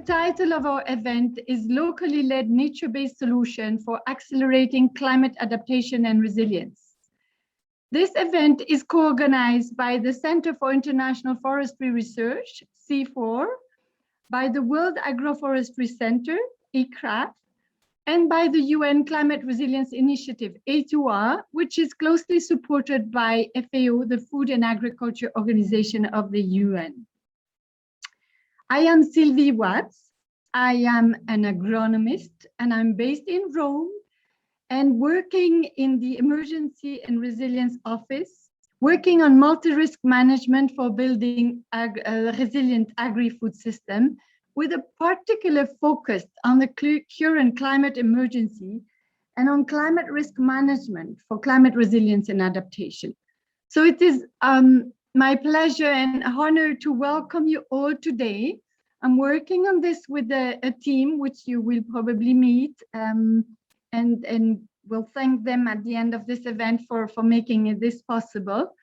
title of our event is Locally Led Nature-Based Solution for Accelerating Climate Adaptation and Resilience. This event is co-organized by the Center for International Forestry Research, CIFOR, by the World Agroforestry Center, ICRAF, and by the UN Climate Resilience Initiative, A2R, which is closely supported by FAO, the Food and Agriculture Organization of the UN. I am Sylvie Watts. I am an agronomist, and I'm based in Rome and working in the Emergency and Resilience Office, working on multi-risk management for building a resilient agri-food system with a particular focus on the current climate emergency and on climate risk management for climate resilience and adaptation. So it is my pleasure and honor to welcome you all today. I'm working on this with a team, which you will probably meet, and we'll thank them at the end of this event for making this possible.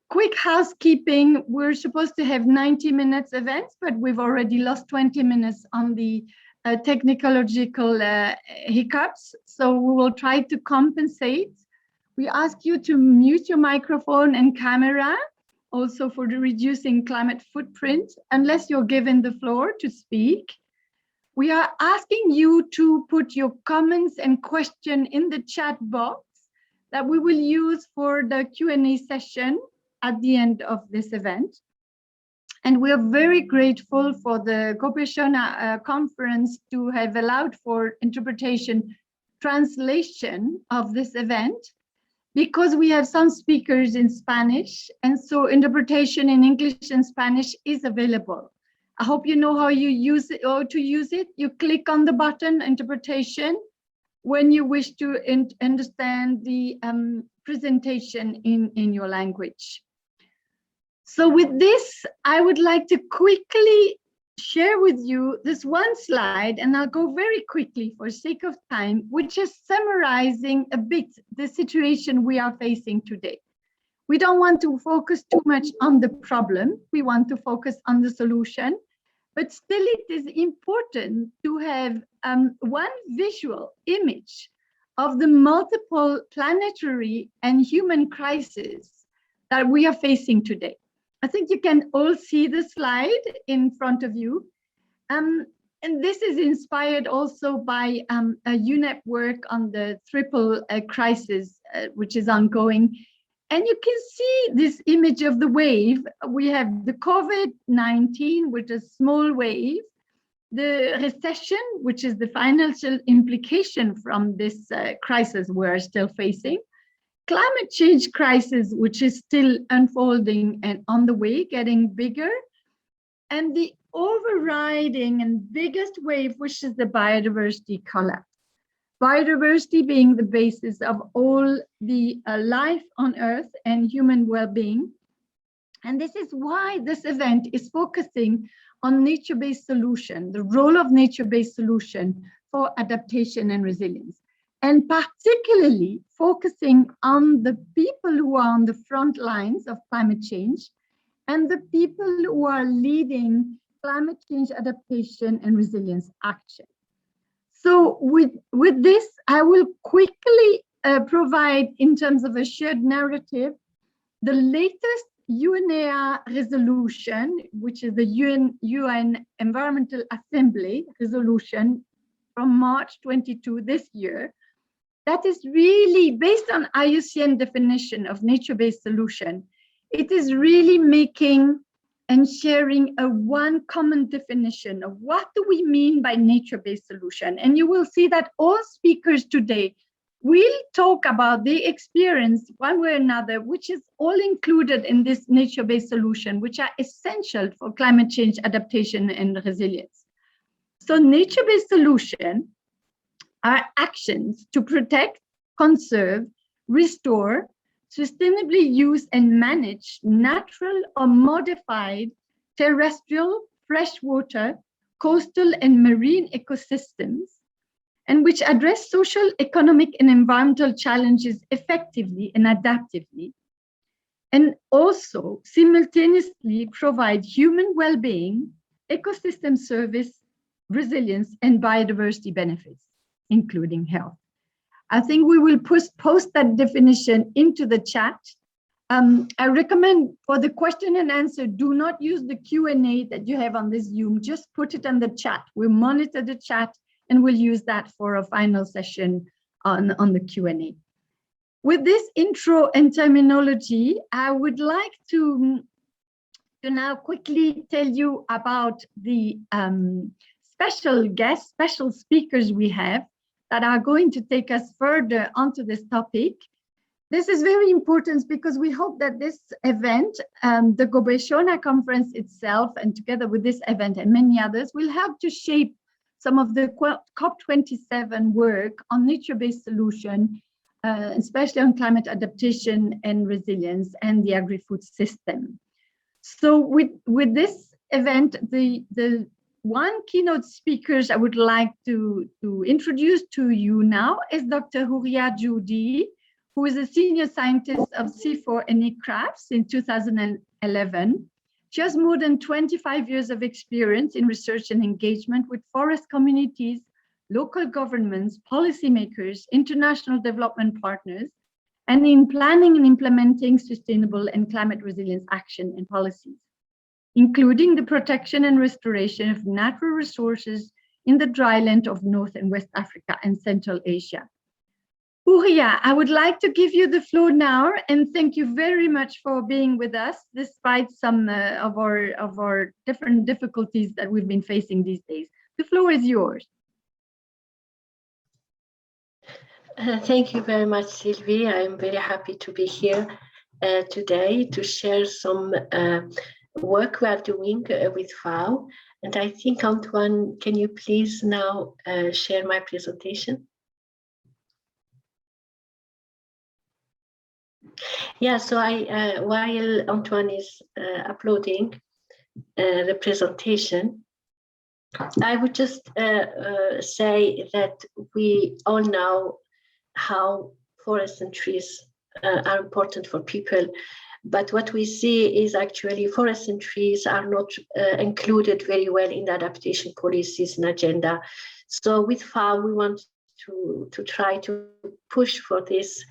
Quick housekeeping, we're supposed to have 90 minutes events, but we've already lost 20 minutes on the technological hiccups. So we will try to compensate. We ask you to mute your microphone and camera, also for the reducing climate footprint, unless you're given the floor to speak. We are asking you to put your comments and questions in the chat box that we will use for the Q&A session at the end of this event. And we are very grateful for the Gobeshona conference to have allowed for interpretation, translation of this event, because we have some speakers in Spanish, and so interpretation in English and Spanish is available. I hope you know how you use it or to use it. You click on the button interpretation when you wish to understand the presentation in your language. So with this, I would like to quickly share with you this one slide, and I'll go very quickly for sake of time, which is summarizing a bit the situation we are facing today. We don't want to focus too much on the problem. We want to focus on the solution, but still it is important to have one visual image of the multiple planetary and human crises that we are facing today. I think you can all see the slide in front of you. And this is inspired also by a UNEP work on the triple crisis, which is ongoing. And you can see this image of the wave. We have the COVID-19, which is a small wave, the recession, which is the financial implication from this crisis we're still facing, climate change crisis, which is still unfolding and on the way, getting bigger, and the overriding and biggest wave, which is the biodiversity collapse. Biodiversity being the basis of all the life on Earth and human well-being. And this is why this event is focusing on nature-based solution, the role of nature-based solution for adaptation and resilience, and particularly focusing on the people who are on the front lines of climate change and the people who are leading climate change adaptation and resilience action. So with this, I will quickly provide, in terms of a shared narrative, the latest UNEA resolution, which is the UN Environmental Assembly resolution from March 22 this year, that is really based on IUCN definition of nature-based solution. It is really making and sharing a one common definition of what do we mean by nature-based solution. And you will see that all speakers today will talk about the experience one way or another, which is all included in this nature-based solution, which are essential for climate change adaptation and resilience. So nature-based solution are actions to protect, conserve, restore, sustainably use and manage natural or modified terrestrial, freshwater, coastal and marine ecosystems, and which address social, economic and environmental challenges effectively and adaptively, and also simultaneously provide human well-being, ecosystem service, resilience, and biodiversity benefits, including health. I think we will post that definition into the chat. I recommend for the question and answer, do not use the Q&A that you have on this Zoom, just put it in the chat. We'll monitor the chat and we'll use that for a final session on the Q&A. With this intro and terminology, I would like to now quickly tell you about the special guests, special speakers we have that are going to take us further onto this topic. This is very important because we hope that this event, the Gobeshona conference itself, and together with this event and many others, will help to shape some of the COP27 work on nature-based solution, especially on climate adaptation and resilience and the agri-food system. So with this event, the one keynote speakers I would like to introduce to you now is Dr. Houria Djoudi, who is a senior scientist of CIFOR-ICRAF since 2011. She has more than 25 years of experience in research and engagement with forest communities, local governments, policymakers, international development partners, and in planning and implementing sustainable and climate resilience action and policies, including the protection and restoration of natural resources in the dryland of North and West Africa and Central Asia. Houria, I would like to give you the floor now, and thank you very much for being with us, despite some of our different difficulties that we've been facing these days. The floor is yours. Thank you very much, Sylvie. I'm very happy to be here today to share some work we are doing with FAO. And I think, Antoine, can you please now share my presentation? Yeah, so while Antoine is uploading the presentation, I would just say that we all know how forests and trees are important for people. But what we see is actually forests and trees are not included very well in the adaptation policies and agenda. So with FAO, we want to try to push for this,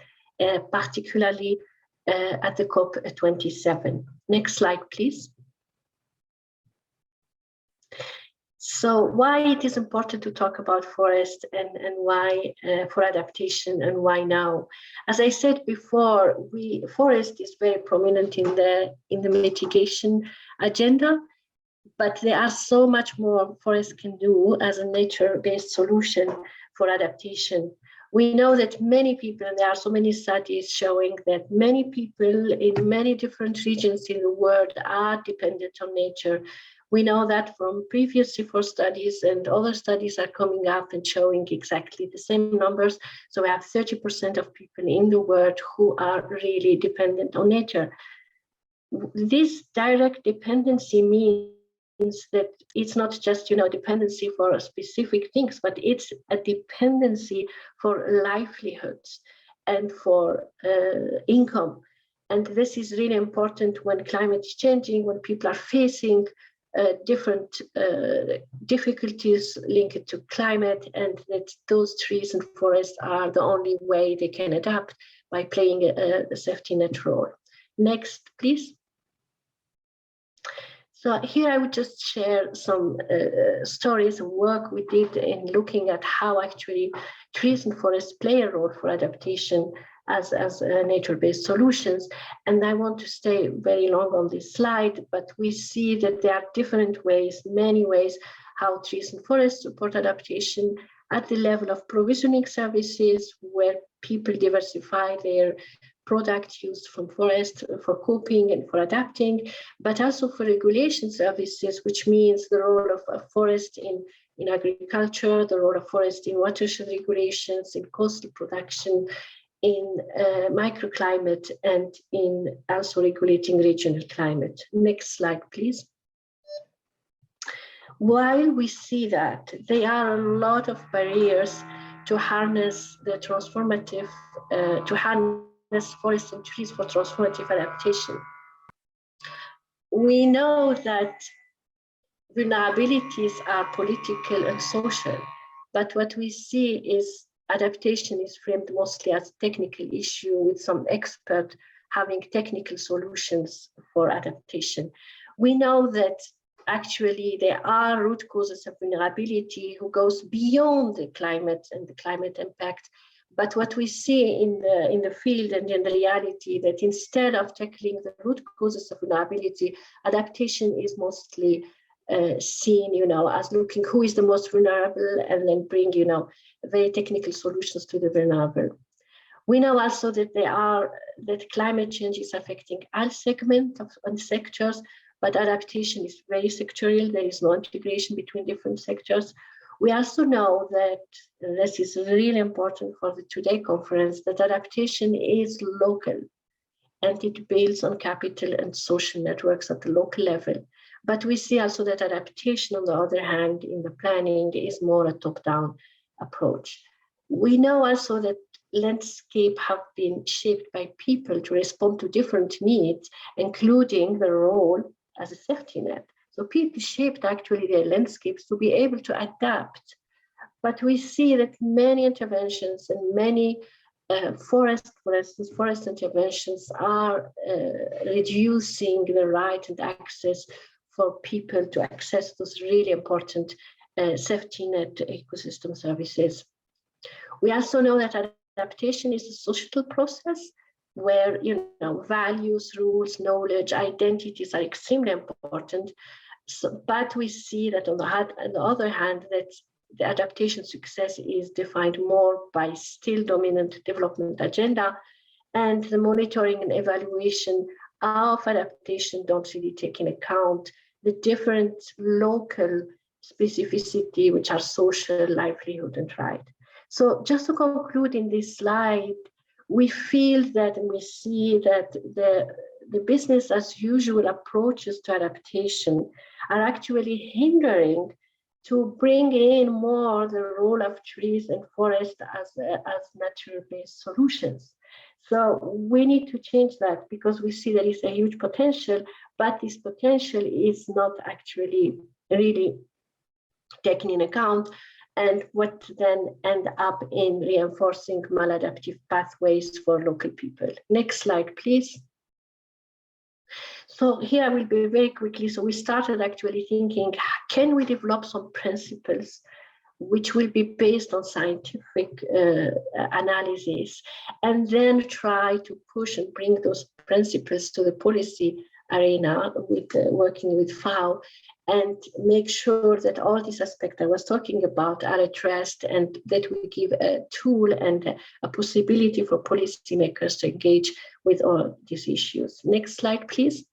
particularly at the COP27. Next slide, please. So why it is important to talk about forest and why for adaptation and why now? As I said before, forest is very prominent in the mitigation agenda, but there are so much more forest can do as a nature-based solution for adaptation. We know that many people, and there are so many studies showing that many people in many different regions in the world are dependent on nature. We know that from previous CIFOR studies, and other studies are coming up and showing exactly the same numbers. So we have 30% of people in the world who are really dependent on nature. This direct dependency means that it's not just, dependency for specific things, but it's a dependency for livelihoods and for income. And this is really important when climate is changing, when people are facing different difficulties linked to climate, and that those trees and forests are the only way they can adapt by playing a safety net role. Next, please. So here I would just share some stories of work we did in looking at how actually trees and forests play a role for adaptation as nature-based solutions. And I want to stay very long on this slide, but we see that there are different ways, many ways, how trees and forests support adaptation at the level of provisioning services, where people diversify their product used from forest for coping and for adapting, but also for regulation services, which means the role of a forest in agriculture, the role of forest in watershed regulations, in coastal production, in microclimate, and in also regulating regional climate. Next slide, please. While we see that there are a lot of barriers to harness the transformative, to harness forests and trees for transformative adaptation, we know that vulnerabilities are political and social, but what we see is adaptation is framed mostly as a technical issue with some expert having technical solutions for adaptation. We know that actually there are root causes of vulnerability who goes beyond the climate and the climate impact. But what we see in the field and in the reality that instead of tackling the root causes of vulnerability, adaptation is mostly seen, as looking who is the most vulnerable and then bring, very technical solutions to the vulnerable. We know also that that climate change is affecting all segments and sectors, but adaptation is very sectorial. There is no integration between different sectors. We also know that, this is really important for the Today conference, that adaptation is local and it builds on capital and social networks at the local level. But we see also that adaptation, on the other hand, in the planning is more a top-down approach. We know also that landscape have been shaped by people to respond to different needs, including the role as a safety net. So people shaped actually their landscapes to be able to adapt. But we see that many interventions and many forest interventions are reducing the right and access for people to access those really important safety net ecosystem services. We also know that adaptation is a social process where values, rules, knowledge, identities are extremely important. So, but we see that on the other hand, that the adaptation success is defined more by still dominant development agenda, and the monitoring and evaluation of adaptation don't really take into account the different local specificity, which are social, livelihood, and right. So just to conclude in this slide, we feel that and we see that the business as usual approaches to adaptation are actually hindering to bring in more the role of trees and forests as natural-based solutions. So we need to change that because we see there is a huge potential, but this potential is not actually really taken in account, and what then end up in reinforcing maladaptive pathways for local people. Next slide, please. So here I will be very quickly. So we started actually thinking, can we develop some principles which will be based on scientific analysis, and then try to push and bring those principles to the policy arena with working with FAO, and make sure that all these aspects I was talking about are addressed, and that we give a tool and a possibility for policymakers to engage with all these issues. Next slide, please.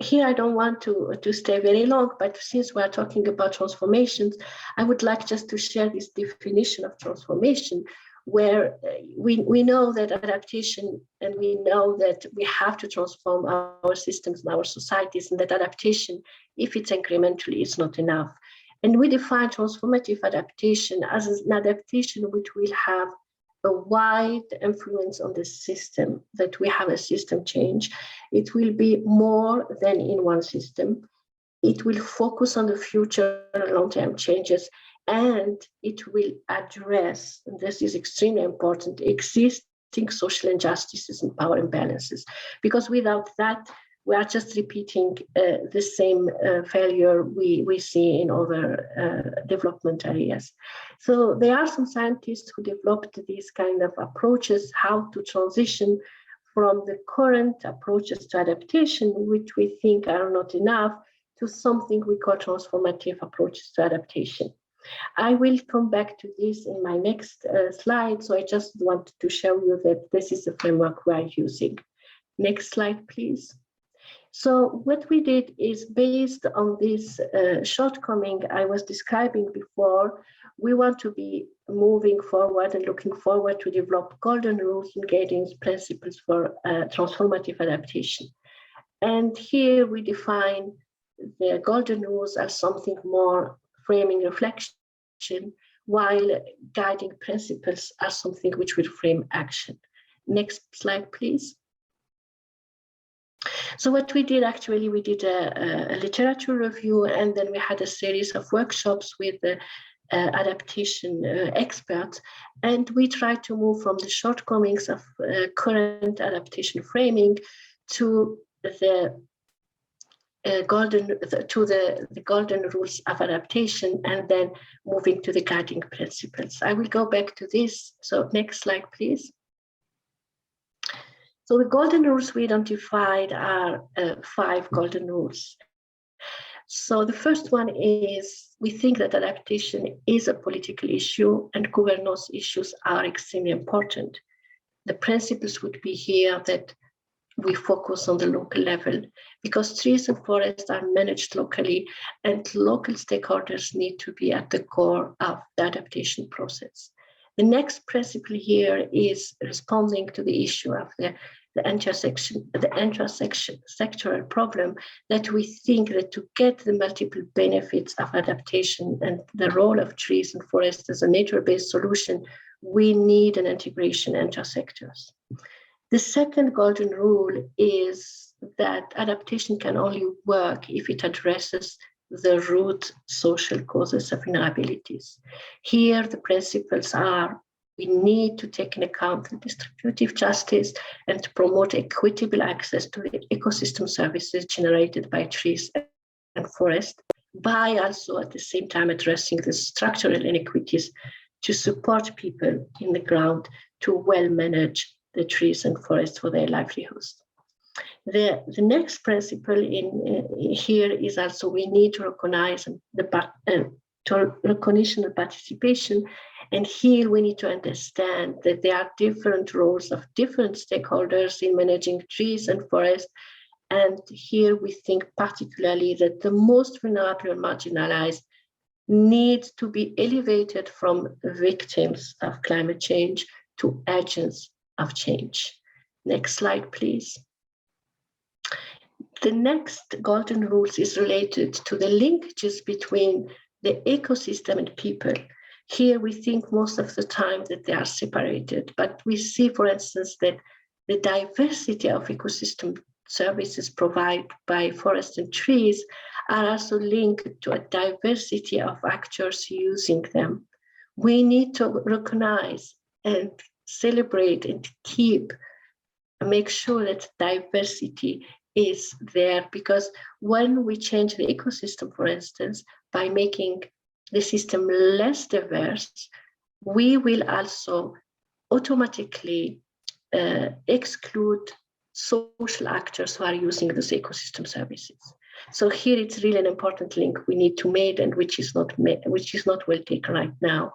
Here, I don't want to stay very long, but since we are talking about transformations, I would like just to share this definition of transformation, where we know that adaptation, and we know that we have to transform our systems and our societies, and that adaptation, if it's incrementally, is not enough. And we define transformative adaptation as an adaptation which will have a wide influence on the system, that we have a system change. It will be more than in one system. It will focus on the future long-term changes, and it will address, and this is extremely important, existing social injustices and power imbalances. Because without that, we are just repeating the same failure we see in other development areas. So there are some scientists who developed these kind of approaches, how to transition from the current approaches to adaptation, which we think are not enough, to something we call transformative approaches to adaptation. I will come back to this in my next slide, so I just wanted to show you that this is the framework we are using. Next slide, please. So what we did is, based on this shortcoming I was describing before, we want to be moving forward and looking forward to develop golden rules and guiding principles for transformative adaptation. And here we define the golden rules as something more framing reflection, while guiding principles are something which will frame action. Next slide, please. So what we did, actually, we did a literature review, and then we had a series of workshops with the adaptation experts, and we tried to move from the shortcomings of current adaptation framing to the golden rules of adaptation, and then moving to the guiding principles. I will go back to this. So next slide, please. So the golden rules we identified are 5 golden rules. So the first one is, we think that adaptation is a political issue and governance issues are extremely important. The principles would be here that we focus on the local level, because trees and forests are managed locally, and local stakeholders need to be at the core of the adaptation process. The next principle here is responding to the issue of the intersectional problem, that we think that to get the multiple benefits of adaptation and the role of trees and forests as a nature-based solution, we need an integration intersectors. The second golden rule is that adaptation can only work if it addresses the root social causes of vulnerabilities. Here, the principles are, we need to take into account the distributive justice and to promote equitable access to the ecosystem services generated by trees and forests, by also at the same time addressing the structural inequities to support people in the ground to well manage the trees and forests for their livelihoods. The next principle in here is also, we need to recognize recognition and participation. And here we need to understand that there are different roles of different stakeholders in managing trees and forests. And here we think particularly that the most vulnerable and marginalized need to be elevated from victims of climate change to agents of change. Next slide, please. The next golden rules is related to the linkages between the ecosystem and people. Here we think most of the time that they are separated, but we see, for instance, that the diversity of ecosystem services provided by forests and trees are also linked to a diversity of actors using them. We need to recognize and celebrate and make sure that diversity is there, because when we change the ecosystem, for instance, by making the system less diverse, we will also automatically exclude social actors who are using those ecosystem services. So here it's really an important link we need to make, and which is not well taken right now.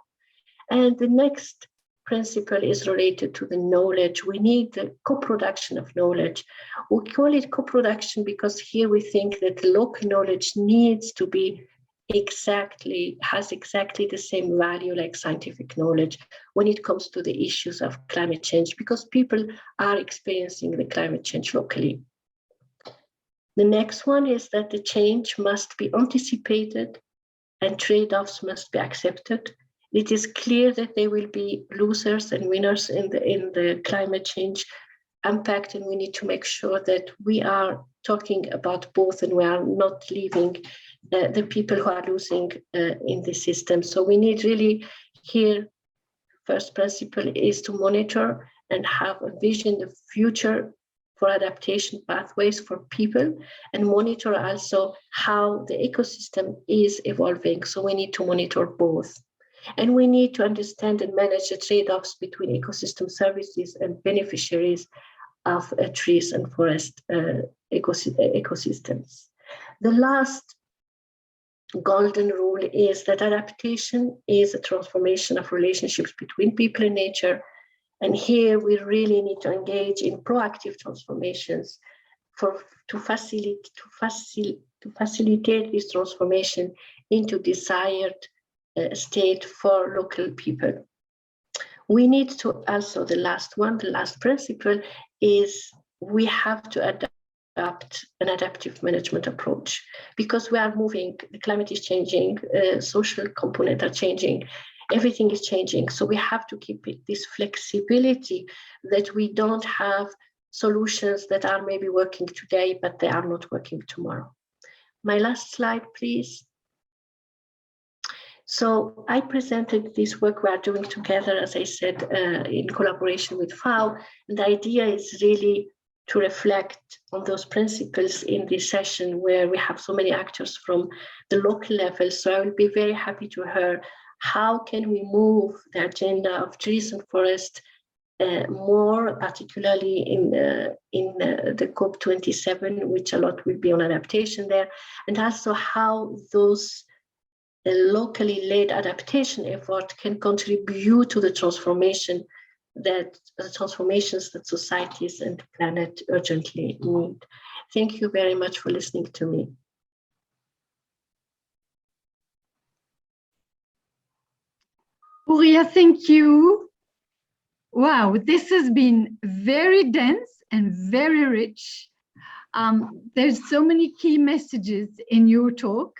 And the next principle is related to the knowledge. We need the co-production of knowledge. We call it co-production because here we think that local knowledge needs to be has exactly the same value like scientific knowledge when it comes to the issues of climate change, because people are experiencing the climate change locally. The next one is that the change must be anticipated and trade-offs must be accepted. It is clear that there will be losers and winners in the climate change impact, and we need to make sure that we are talking about both and we are not leaving the people who are losing in the system. So we need really here, first principle is to monitor and have a vision of future for adaptation pathways for people, and monitor also how the ecosystem is evolving. So we need to monitor both. And we need to understand and manage the trade-offs between ecosystem services and beneficiaries of trees and forest ecosystems. The last golden rule is that adaptation is a transformation of relationships between people and nature. And here we really need to engage in proactive transformations to facilitate this transformation into desired state for local people. We need to also, the last principle is we have to adopt an adaptive management approach, because we are moving, the climate is changing, social components are changing, everything is changing. So we have to keep this flexibility that we don't have solutions that are maybe working today, but they are not working tomorrow. My last slide, please. So I presented this work we are doing together, as I said, in collaboration with FAO. And the idea is really to reflect on those principles in this session where we have so many actors from the local level. So I will be very happy to hear how can we move the agenda of trees and forest more, particularly in the COP27, which a lot will be on adaptation there, and also how those locally led adaptation effort can contribute to the transformations that societies and the planet urgently need. Thank you very much for listening to me. Horia, thank you. Wow, this has been very dense and very rich. There's so many key messages in your talk,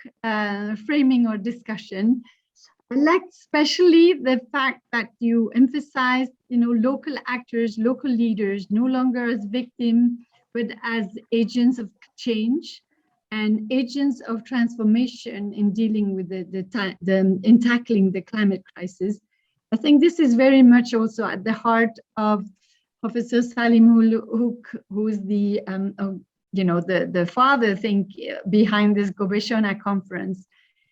framing our discussion. I liked especially the fact that you emphasized, local actors, local leaders, no longer as victims, but as agents of change and agents of transformation in dealing with in tackling the climate crisis. I think this is very much also at the heart of Professor Salim Houk, who is the father behind this Gobeshona conference,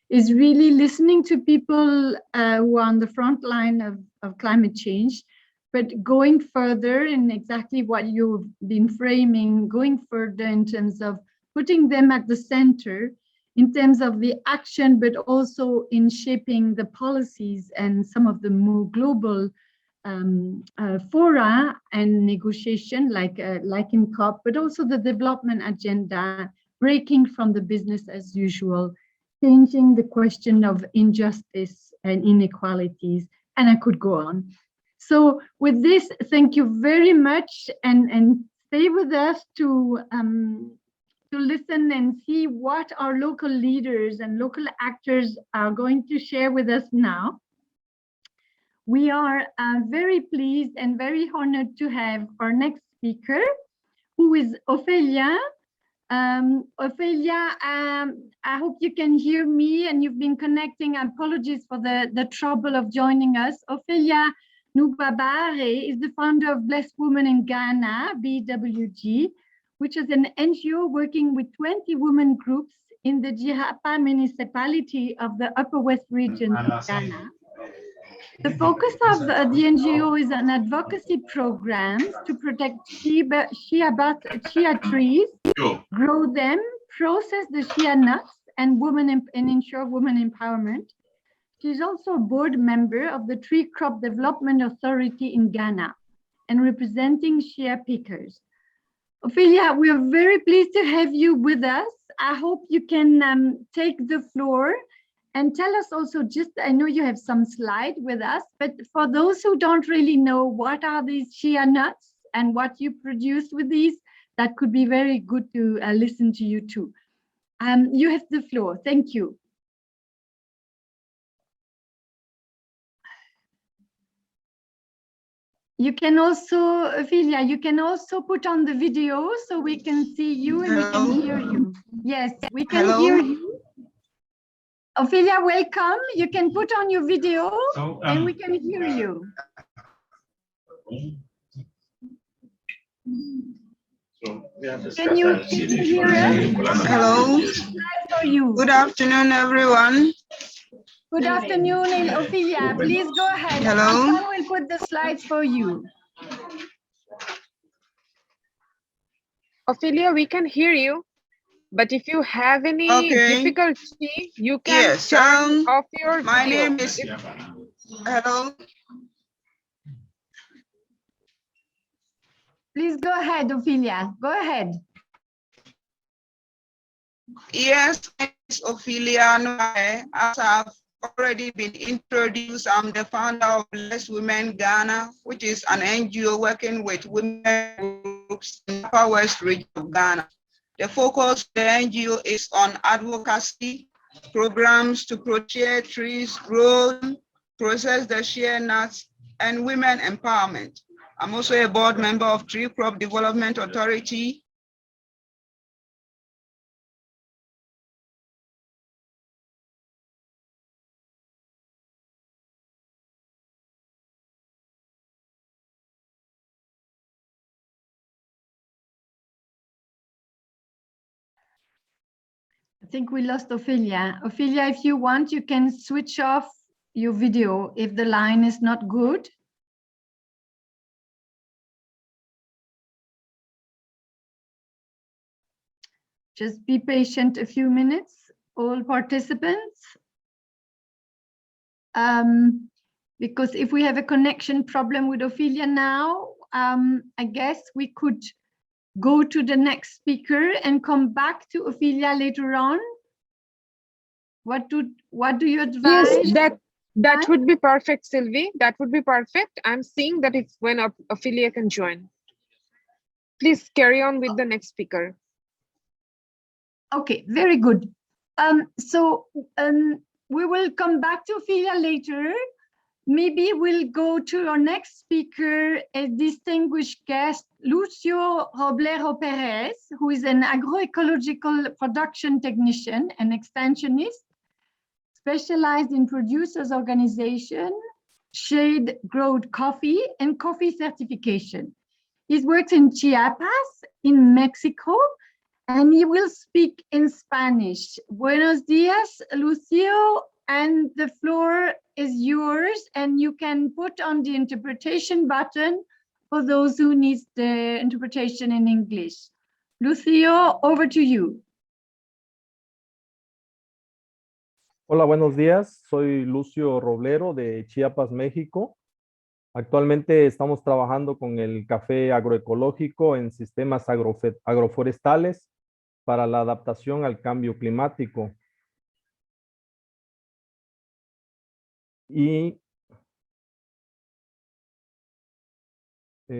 is really listening to people who are on the front line of climate change, but going further in exactly what you've been framing, going further in terms of putting them at the center, in terms of the action, but also in shaping the policies and some of the more global fora and negotiation, like in COP, but also the development agenda, breaking from the business as usual, changing the question of injustice and inequalities, and I could go on. So with this, thank you very much, and stay with us to listen and see what our local leaders and local actors are going to share with us now. We are very pleased and very honored to have our next speaker, who is Ophelia. Ophelia, I hope you can hear me and you've been connecting. Apologies for the trouble of joining us. Ophelia Nubabare is the founder of Blessed Women in Ghana, BWG, which is an NGO working with 20 women groups in the Jihapa municipality of the Upper West region of Ghana. The focus of the NGO is on advocacy programs to protect shea trees, grow them, process the shea nuts, and ensure women empowerment. She's also a board member of the Tree Crop Development Authority in Ghana and representing shea pickers. Ophelia, we are very pleased to have you with us. I hope you can take the floor and tell us also, I know you have some slides with us, but for those who don't really know what are these shea nuts and what you produce with these, that could be very good to listen to you too. You have the floor. Thank you. You can also, Ophelia, you can also put on the video so we can see you and we can hear you. Yes, we can hear you. Ophelia, welcome. You can put on your video and we can hear you. Can you hear us? Hello. For you. Good afternoon, everyone. Good afternoon, Ophelia. Please go ahead. Hello. I will put the slides for you. Ophelia, we can hear you, but if you have any difficulty, you can turn off your video. My name is... Hello. Please go ahead, Ophelia. Go ahead. Yes, it's Ophelia. As I've already been introduced, I'm the founder of Blessed Women Ghana, which is an NGO working with women groups in the Upper West region of Ghana. The focus of the NGO is on advocacy programs to protect trees, grow, process the shea nuts, and women empowerment. I'm also a board member of Tree Crop Development Authority. I think we lost Ophelia. Ophelia, if you want, you can switch off your video if the line is not good. Just be patient a few minutes, all participants. Because if we have a connection problem with Ophelia now, I guess we could go to the next speaker and come back to Ophelia later on. What do you advise? Yes, that would be perfect, Sylvie. That would be perfect. I'm seeing that it's when Ophelia can join. Please carry on with the next speaker. Okay, very good. We will come back to Ophelia later. Maybe we'll go to our next speaker, a distinguished guest, Lucio Roblero Perez, who is an agroecological production technician and extensionist, specialized in producers organization, shade growed coffee, and coffee certification. He works in Chiapas, in Mexico, and he will speak in Spanish. Buenos dias, Lucio, and the floor is yours, and you can put on the interpretation button for those who need the interpretation in English. Lucio, over to you. Hola, buenos días. Soy Lucio Roblero de Chiapas, México. Actualmente estamos trabajando con el café agroecológico en sistemas agroforestales para la adaptación al cambio climático. Y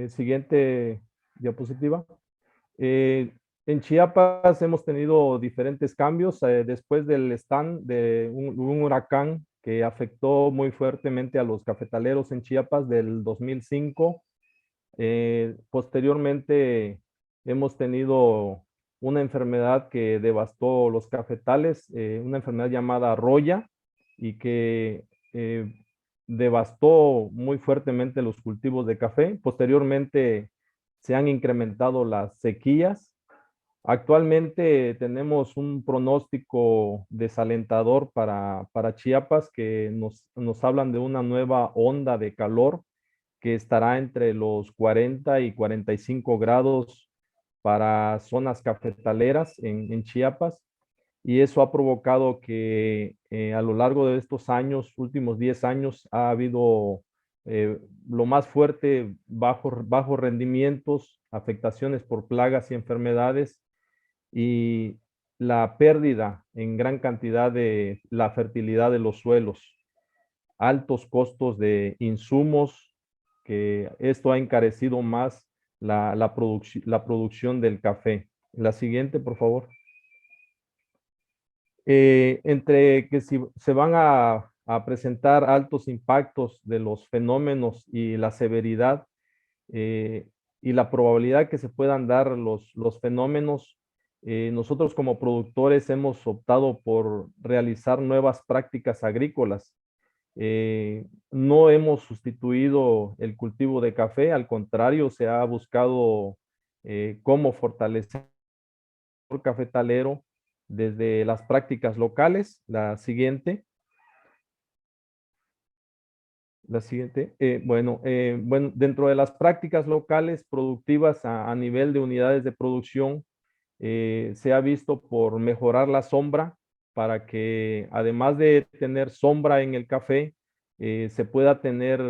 siguiente diapositiva. En Chiapas hemos tenido diferentes cambios después del stand de un huracán que afectó muy fuertemente a los cafetaleros en Chiapas del 2005. Posteriormente hemos tenido una enfermedad que devastó los cafetales, una enfermedad llamada roya, y que devastó muy fuertemente los cultivos de café. Posteriormente se han incrementado las sequías. Actualmente tenemos un pronóstico desalentador para Chiapas que nos hablan de una nueva onda de calor que estará entre los 40 y 45 grados para zonas cafetaleras en Chiapas. Y eso ha provocado que a lo largo de estos años, últimos 10 años, ha habido lo más fuerte, bajos rendimientos, afectaciones por plagas y enfermedades, y la pérdida en gran cantidad de la fertilidad de los suelos, altos costos de insumos, que esto ha encarecido más la producción del café. La siguiente, por favor. Entre que si se van a presentar altos impactos de los fenómenos y la severidad y la probabilidad que se puedan dar los fenómenos, nosotros como productores hemos optado por realizar nuevas prácticas agrícolas. No hemos sustituido el cultivo de café, al contrario, se ha buscado cómo fortalecer el cafetalero desde las prácticas locales. La siguiente. Bueno, dentro de las prácticas locales productivas a nivel de unidades de producción, se ha visto por mejorar la sombra para que, además de tener sombra en el café, se pueda tener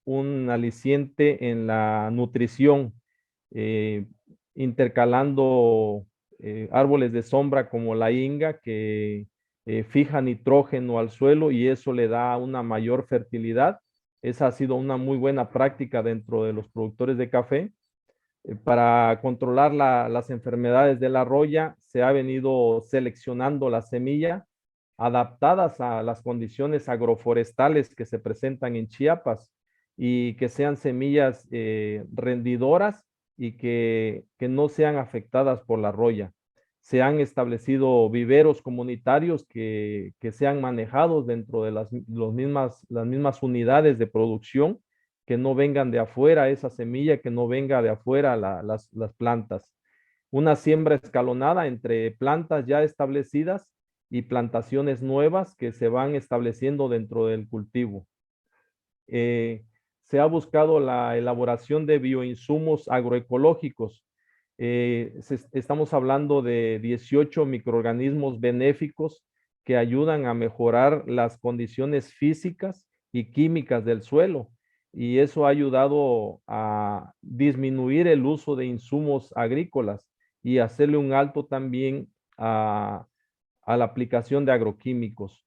un aliciente en la nutrición, intercalando árboles de sombra como la inga, que fija nitrógeno al suelo y eso le da una mayor fertilidad. Esa ha sido una muy buena práctica dentro de los productores de café. Para controlar las enfermedades de la roya, se ha venido seleccionando la semilla adaptadas a las condiciones agroforestales que se presentan en Chiapas, y que sean semillas rendidoras y que no sean afectadas por la roya. Se han establecido viveros comunitarios que sean manejados dentro de las mismas unidades de producción, que no vengan de afuera esa semilla, que no venga de afuera las plantas. Una siembra escalonada entre plantas ya establecidas y plantaciones nuevas que se van estableciendo dentro del cultivo. Se ha buscado la elaboración de bioinsumos agroecológicos. Estamos hablando de 18 microorganismos benéficos que ayudan a mejorar las condiciones físicas y químicas del suelo. Y eso ha ayudado a disminuir el uso de insumos agrícolas y hacerle un alto también a la aplicación de agroquímicos.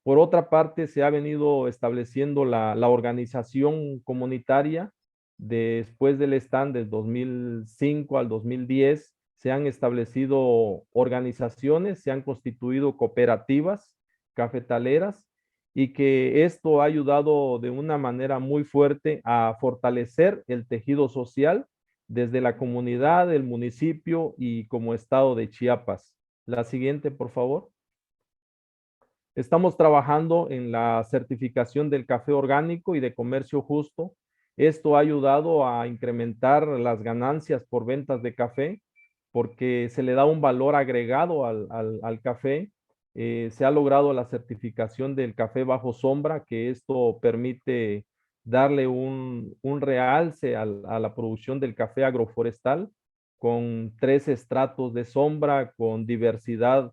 Por otra parte, se ha venido estableciendo la organización comunitaria. Después del stand del 2005 al 2010, se han establecido organizaciones, se han constituido cooperativas cafetaleras, y que esto ha ayudado de una manera muy fuerte a fortalecer el tejido social desde la comunidad, el municipio y como estado de Chiapas. La siguiente, por favor. Estamos trabajando en la certificación del café orgánico y de comercio justo. Esto ha ayudado a incrementar las ganancias por ventas de café, porque se le da un valor agregado al café. Se ha logrado la certificación del café bajo sombra, que esto permite darle un realce a la producción del café agroforestal, con 3 estratos de sombra, con diversidad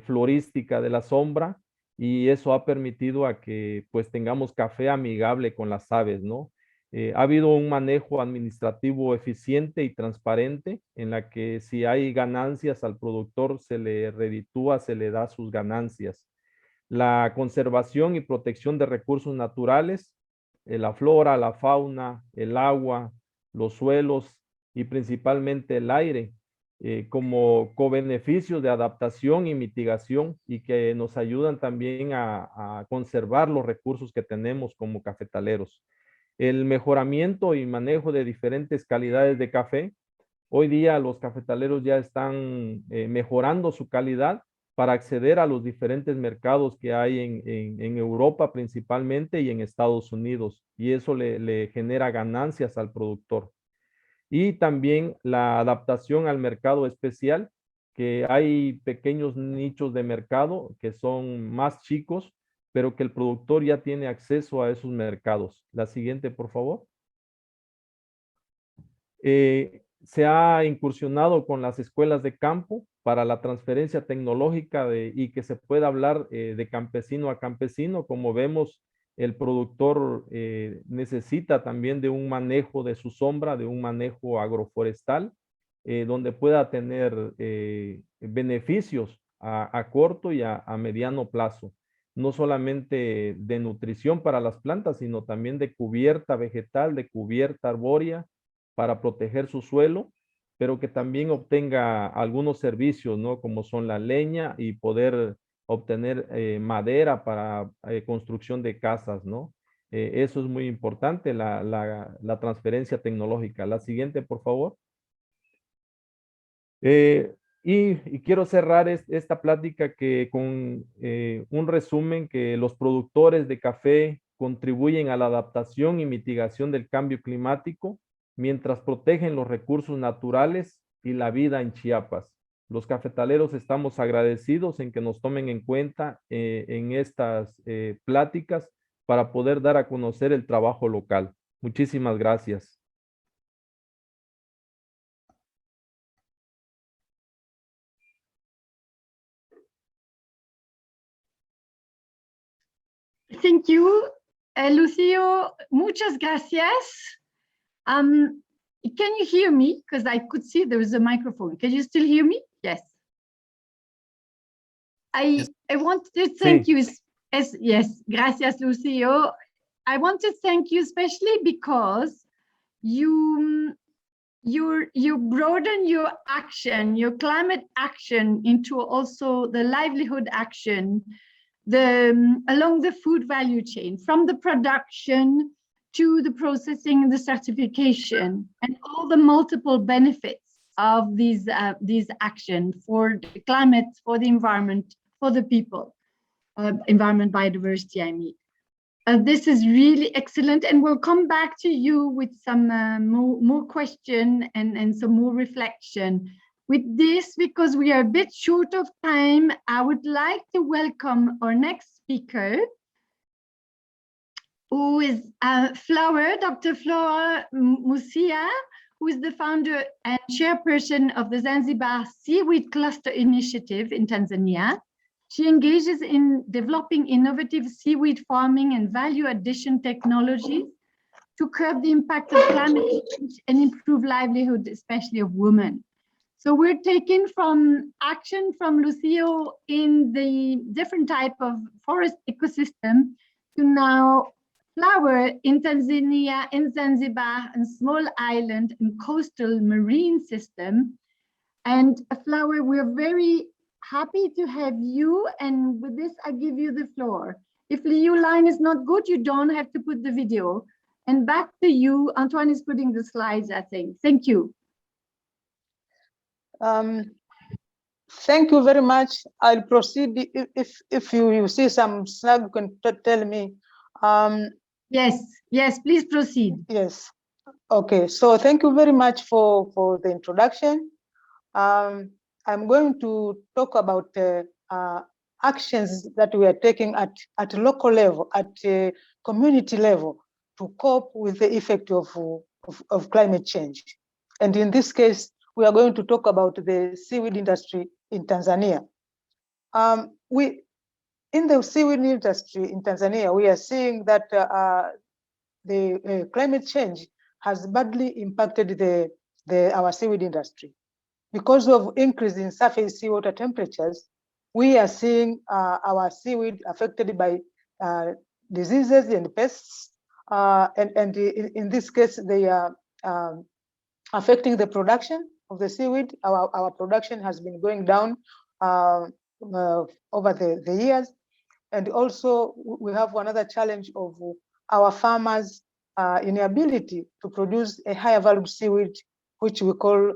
florística de la sombra, y eso ha permitido a que pues tengamos café amigable con las aves, ¿no? Ha habido un manejo administrativo eficiente y transparente, en la que si hay ganancias al productor se le reditúa, se le da sus ganancias. La conservación y protección de recursos naturales, la flora, la fauna, el agua, los suelos y principalmente el aire, como cobeneficios de adaptación y mitigación, y que nos ayudan también a conservar los recursos que tenemos como cafetaleros. El mejoramiento y manejo de diferentes calidades de café. Hoy día los cafetaleros ya están mejorando su calidad para acceder a los diferentes mercados que hay en Europa principalmente y en Estados Unidos, y eso le genera ganancias al productor. Y también la adaptación al mercado especial, que hay pequeños nichos de mercado que son más chicos, pero que el productor ya tiene acceso a esos mercados. La siguiente, por favor. Se ha incursionado con las escuelas de campo para la transferencia tecnológica y que se pueda hablar de campesino a campesino. Como vemos, el productor necesita también de un manejo de su sombra, de un manejo agroforestal, donde pueda tener beneficios a corto y a mediano plazo. No solamente de nutrición para las plantas, sino también de cubierta vegetal, de cubierta arbórea para proteger su suelo, pero que también obtenga algunos servicios, ¿no? Como son la leña y poder obtener madera para construcción de casas, ¿no? Eso es muy importante, la transferencia tecnológica. La siguiente, por favor. Y quiero cerrar esta plática con un resumen: que los productores de café contribuyen a la adaptación y mitigación del cambio climático mientras protegen los recursos naturales y la vida en Chiapas. Los cafetaleros estamos agradecidos en que nos tomen en cuenta en estas pláticas para poder dar a conocer el trabajo local. Muchísimas gracias. Thank you, Lucio. Muchas gracias. Can you hear me? Because I could see there was a microphone. Can you still hear me? Yes. I want to thank you. Yes, gracias, Lucio. I want to thank you especially because you broaden your action, your climate action, into also the livelihood action, along the food value chain, from the production to the processing and the certification and all the multiple benefits of these actions for the climate, for the environment, for the people, environment, biodiversity, I mean. This is really excellent, and we'll come back to you with some more question and some more reflection. With this, because we are a bit short of time, I would like to welcome our next speaker, who is Dr. Flora Musia, who is the founder and chairperson of the Zanzibar Seaweed Cluster Initiative in Tanzania. She engages in developing innovative seaweed farming and value addition technologies to curb the impact of climate change and improve livelihood, especially of women. So we're taking from action from Lucio in the different type of forest ecosystem to now flower in Tanzania, in Zanzibar, and small island and coastal marine system. And Flower, we're very happy to have you. And with this, I give you the floor. If your line is not good, you don't have to put the video. And back to you. Antoine is putting the slides, I think. Thank you. Thank you very much. I'll proceed. If you see some snag, you can tell me. Yes, please proceed. Yes. Okay, so thank you very much for the introduction. I'm going to talk about actions that we are taking at local level, at community level, to cope with the effect of climate change. And in this case, we are going to talk about the seaweed industry in Tanzania. In the seaweed industry in Tanzania, we are seeing that the climate change has badly impacted our seaweed industry. Because of increase in surface seawater temperatures, we are seeing our seaweed affected by diseases and pests. And in this case, they are affecting the production of the seaweed. Our production has been going down over the years. And also, we have another challenge of our farmers' inability to produce a higher value seaweed, which we call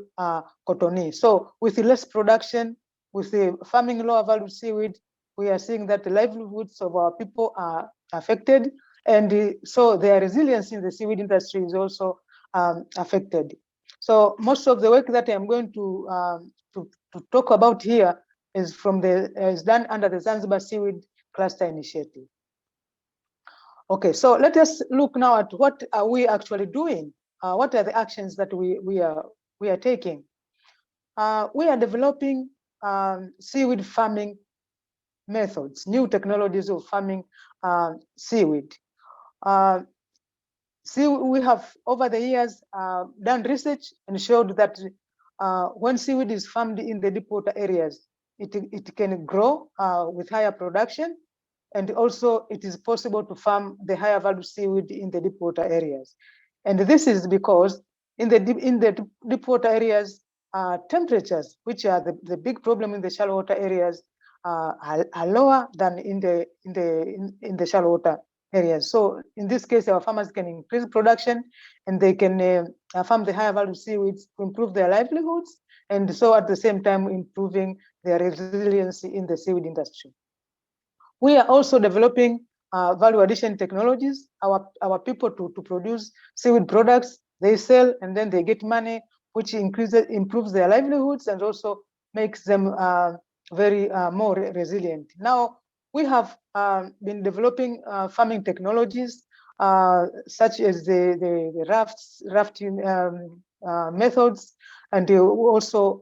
cotonie. So with less production, with the farming lower value seaweed, we are seeing that the livelihoods of our people are affected. And so their resilience in the seaweed industry is also affected. So most of the work that I'm going to talk about here is done under the Zanzibar Seaweed Cluster Initiative. Okay, so let us look now at what are we actually doing. What are the actions that we are taking? We are developing seaweed farming methods, new technologies of farming seaweed. We have over the years done research and showed that when seaweed is farmed in the deep water areas, it can grow with higher production. And also it is possible to farm the higher value seaweed in the deep water areas. And this is because in the deep water areas, temperatures, which are the big problem in the shallow water areas, are lower than in the shallow water areas. So in this case, our farmers can increase production and they can farm the higher value seaweeds to improve their livelihoods, and so at the same time improving their resiliency in the seaweed industry. We are also developing value addition technologies. Our people to produce seaweed products, they sell and then they get money, which improves their livelihoods and also makes them very more resilient. Now, we have been developing farming technologies such as the rafting methods, and also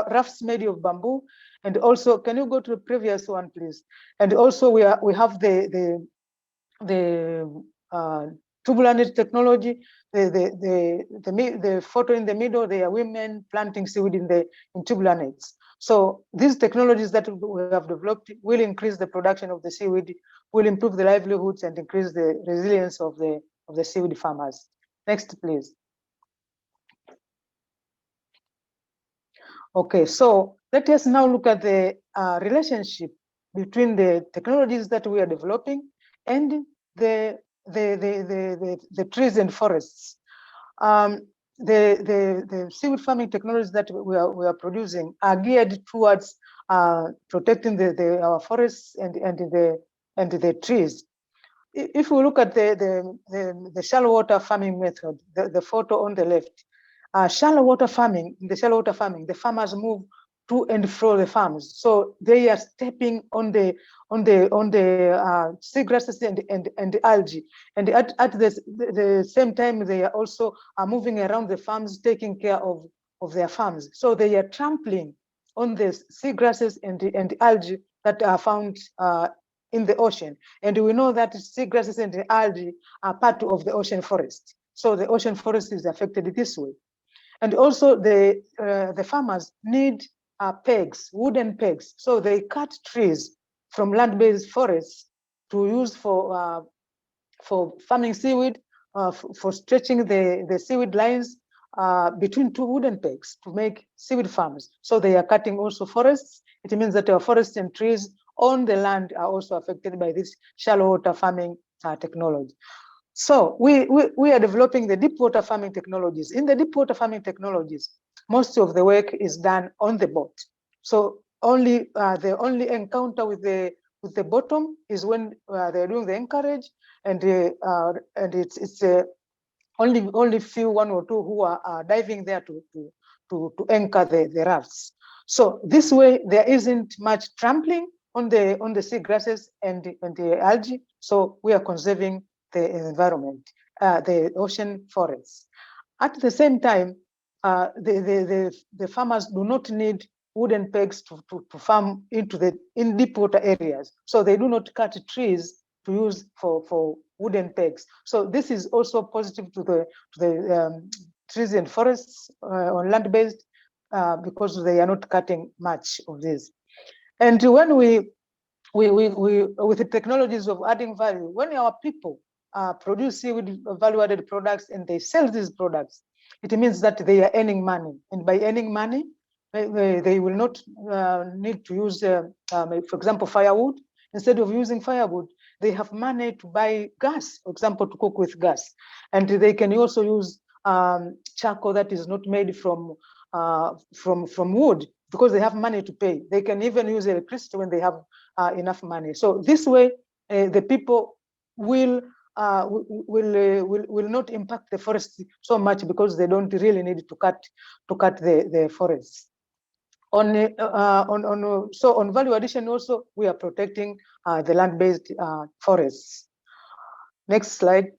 rafts made of bamboo. And also, can you go to the previous one, please? And also, we have the tubular net technology. The photo in the middle, they are women planting seaweed in tubular nets. So these technologies that we have developed will increase the production of the seaweed, will improve the livelihoods and increase the resilience of the seaweed farmers. Next, please. Okay, so let us now look at the relationship between the technologies that we are developing and the trees and forests. The seaweed farming technologies that we are producing are geared towards protecting our forests and the trees. If we look at the shallow water farming method, the photo on the left, shallow water farming, in the shallow water farming, the farmers move to and fro the farms. So they are stepping on the seagrasses and algae. And at the same time, they are also moving around the farms, taking care of their farms. So they are trampling on the seagrasses and algae that are found in the ocean. And we know that seagrasses and the algae are part of the ocean forest. So the ocean forest is affected this way. And also the farmers need pegs, wooden pegs. So they cut trees from land-based forests to use for farming seaweed, for stretching the seaweed lines between two wooden pegs to make seaweed farms. So they are cutting also forests. It means that our forests and trees on the land are also affected by this shallow water farming technology. So we are developing the deep water farming technologies. In the deep water farming technologies, most of the work is done on the boat. So the only encounter with the bottom is when they're doing the anchorage, and it's only few, one or two, who are diving there to anchor the rafts. So this way there isn't much trampling on the seagrasses and the algae. So we are conserving the environment, the ocean forests. At the same time, the farmers do not need wooden pegs to farm in deep water areas. So they do not cut trees to use for wooden pegs. So this is also positive to the trees and forests on land-based because they are not cutting much of this. And when we with the technologies of adding value, when our people produce seaweed value-added products and they sell these products, it means that they are earning money. And by earning money, they will not need to use, for example, firewood. Instead of using firewood, they have money to buy gas, for example, to cook with gas. And they can also use charcoal that is not made from wood, because they have money to pay. They can even use electricity when they have enough money. So this way, the people will not impact the forest so much, because they don't really need to cut the forests. So on value addition also, we are protecting the land-based forests. Next slide.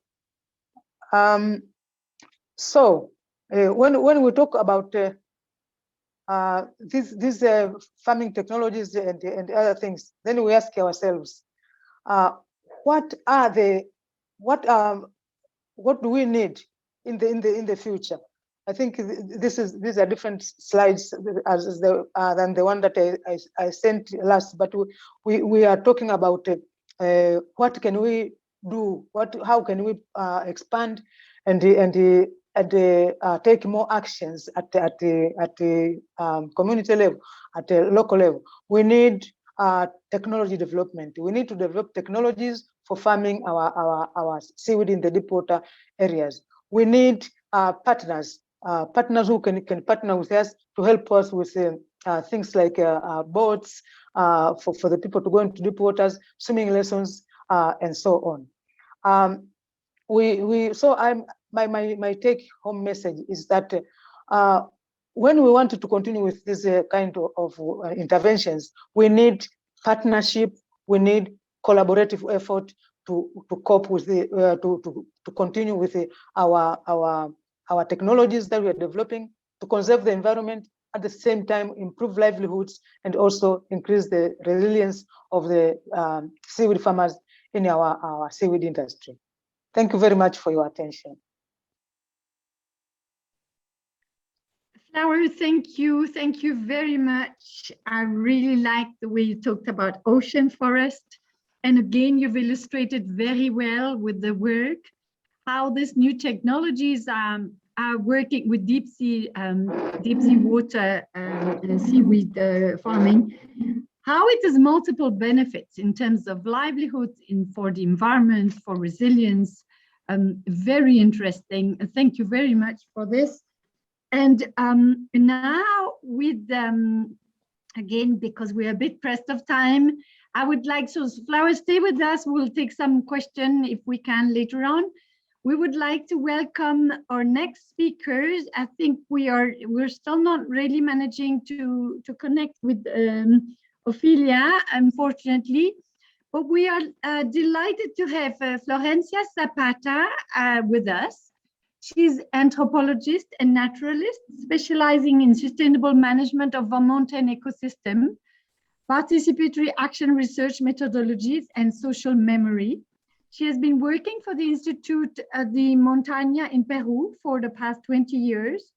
So when we talk about these farming technologies and other things, then we ask ourselves, what do we need in the future? I think these are different slides than the one that I sent last, but we are talking about what can we do, how can we expand and take more actions at the community level, at the local level. We need technology development. We need to develop technologies for farming our seaweed in the deep water areas. We need partners who can partner with us to help us with things like boats for the people to go into deep waters, swimming lessons, and so on. My take-home message is that when we want to continue with this kind of interventions, we need partnership, we need collaborative effort to cope with to continue with our technologies that we are developing, to conserve the environment, at the same time improve livelihoods, and also increase the resilience of the seaweed farmers in our seaweed industry. Thank you very much for your attention. Flower, thank you very much. I really like the way you talked about ocean forest. And again, you've illustrated very well with the work, how these new technologies are working with deep sea water seaweed farming. how it has multiple benefits in terms of livelihoods, for the environment, for resilience. Very interesting. Thank you very much for this. And now with, again, because we're a bit pressed of time, I would like, so Flower, stay with us. We'll take some question if we can later on. We would like to welcome our next speakers. I think we're still not really managing to connect with Ophelia, unfortunately, but we are delighted to have Florencia Zapata with us. She's anthropologist and naturalist, specializing in sustainable management of our mountain ecosystem, participatory action research methodologies, and social memory. She has been working for the Institute de Montaña in Peru for the past 20 years,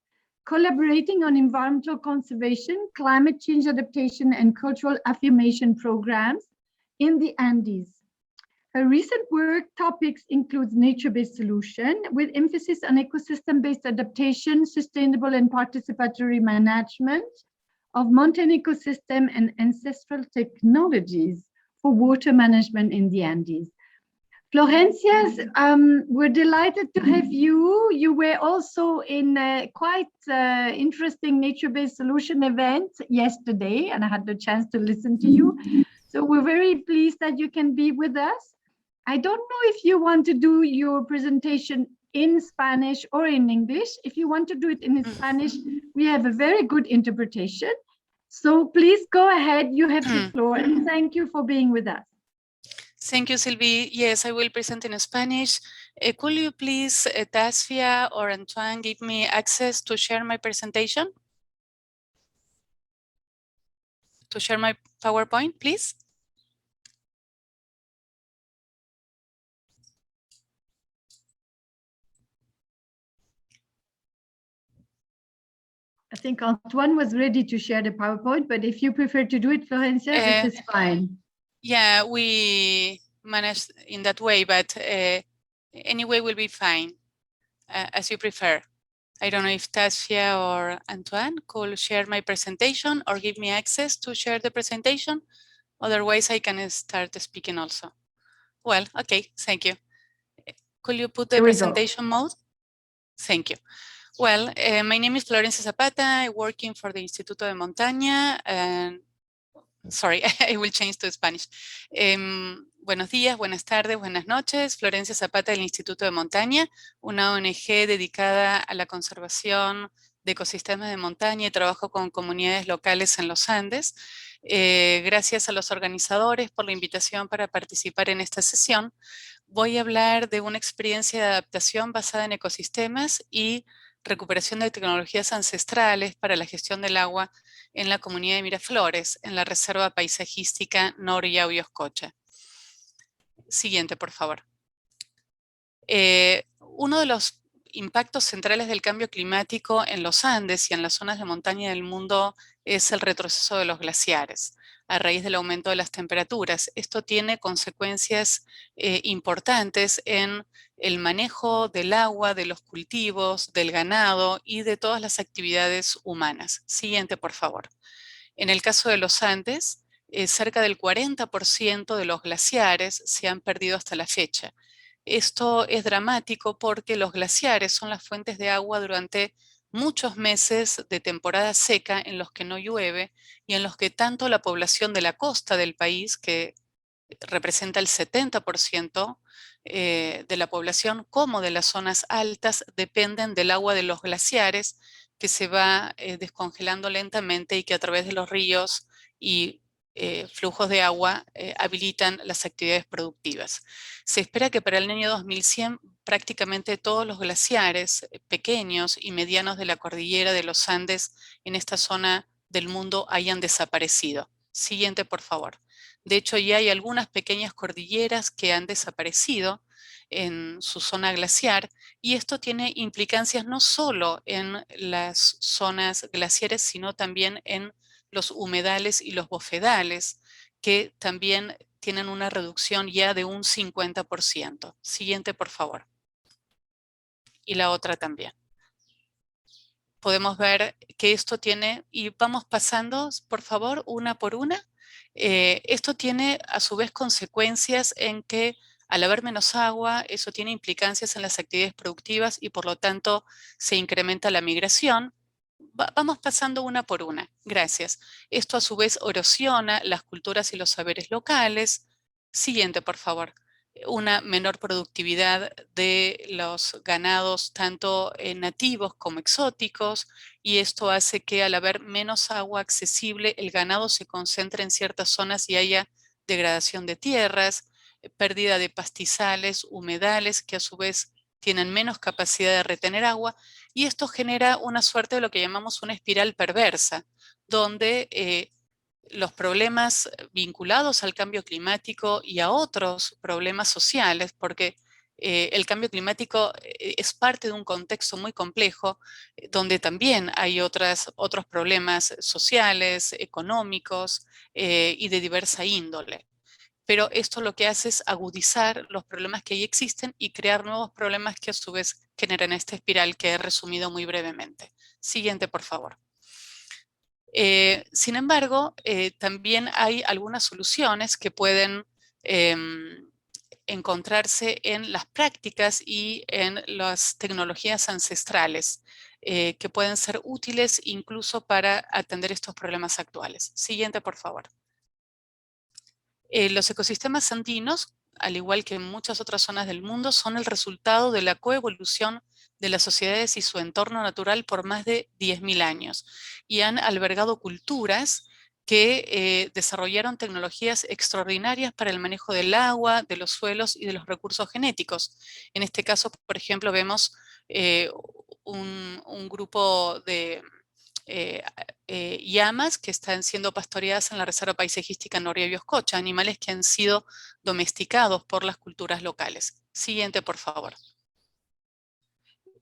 collaborating on environmental conservation, climate change adaptation, and cultural affirmation programs in the Andes. Her recent work topics includes nature-based solution with emphasis on ecosystem-based adaptation, sustainable and participatory management of mountain ecosystem, and ancestral technologies for water management in the Andes. Florencia, we're delighted to have you. You were also in a quite interesting nature-based solution event yesterday, and I had the chance to listen to you. So we're very pleased that you can be with us. I don't know if you want to do your presentation in Spanish or in English. If you want to do it in Spanish, we have a very good interpretation. So please go ahead, you have the floor, and thank you for being with us. Thank you, Sylvie. Yes, I will present in Spanish. Could you please, Tasfia or Antoine, give me access to share my presentation? To share my PowerPoint, please? I think Antoine was ready to share the PowerPoint, but if you prefer to do it, Florencia, this is fine. Yeah, we managed in that way, but anyway, will be fine, as you prefer. I don't know if Tasfia or Antoine could share my presentation or give me access to share the presentation. Otherwise, I can start speaking also. Well, okay, thank you. Could you put the presentation mode? Thank you. Well, my name is Florencia Zapata. I'm working for the Instituto de Montaña. And sorry, I will change to Spanish. Buenos días, buenas tardes, buenas noches. Florencia Zapata del Instituto de Montaña, una ONG dedicada a la conservación de ecosistemas de montaña y trabajo con comunidades locales en los Andes. Gracias a los organizadores por la invitación para participar en esta sesión. Voy a hablar de una experiencia de adaptación basada en ecosistemas y recuperación de tecnologías ancestrales para la gestión del agua en la comunidad de Miraflores, en la Reserva Paisajística Nor-Yauyoscocha. Siguiente, por favor. Uno de los impactos centrales del cambio climático en los Andes y en las zonas de montaña del mundo es el retroceso de los glaciares a raíz del aumento de las temperaturas. Esto tiene consecuencias importantes en el manejo del agua, de los cultivos, del ganado y de todas las actividades humanas. Siguiente, por favor. En el caso de los Andes, cerca del 40% de los glaciares se han perdido hasta la fecha. Esto es dramático porque los glaciares son las fuentes de agua durante muchos meses de temporada seca en los que no llueve y en los que tanto la población de la costa del país, que representa el 70% de la población, como de las zonas altas, dependen del agua de los glaciares que se va descongelando lentamente y que a través de los ríos y flujos de agua habilitan las actividades productivas. Se espera que para el año 2100 prácticamente todos los glaciares pequeños y medianos de la cordillera de los Andes en esta zona del mundo hayan desaparecido. Siguiente, por favor. De hecho, ya hay algunas pequeñas cordilleras que han desaparecido en su zona glaciar y esto tiene implicancias no solo en las zonas glaciares, sino también en los humedales y los bofedales, que también tienen una reducción ya de un 50%. Siguiente, por favor. Y la otra también. Podemos ver que esto tiene, y vamos pasando, por favor, una por una. Esto tiene a su vez consecuencias en que al haber menos agua, eso tiene implicancias en las actividades productivas y por lo tanto se incrementa la migración. Vamos pasando una por una. Gracias. Esto a su vez erosiona las culturas y los saberes locales. Siguiente, por favor. Una menor productividad de los ganados, tanto nativos como exóticos, y esto hace que al haber menos agua accesible, el ganado se concentre en ciertas zonas y haya degradación de tierras, pérdida de pastizales, humedales, que a su vez tienen menos capacidad de retener agua, y esto genera una suerte de lo que llamamos una espiral perversa, donde los problemas vinculados al cambio climático y a otros problemas sociales, porque el cambio climático es parte de un contexto muy complejo, donde también hay otros problemas sociales, económicos y de diversa índole. Pero esto lo que hace es agudizar los problemas que ya existen y crear nuevos problemas que a su vez generan esta espiral que he resumido muy brevemente. Siguiente, por favor. Sin embargo, también hay algunas soluciones que pueden encontrarse en las prácticas y en las tecnologías ancestrales que pueden ser útiles incluso para atender estos problemas actuales. Siguiente, por favor. Los ecosistemas andinos, al igual que en muchas otras zonas del mundo, son el resultado de la coevolución de las sociedades y su entorno natural por más de 10.000 años y han albergado culturas que desarrollaron tecnologías extraordinarias para el manejo del agua, de los suelos y de los recursos genéticos. En este caso, por ejemplo, vemos un grupo de llamas que están siendo pastoreadas en la Reserva Paisajística Noria-Bioscocha, animales que han sido domesticados por las culturas locales. Siguiente, por favor.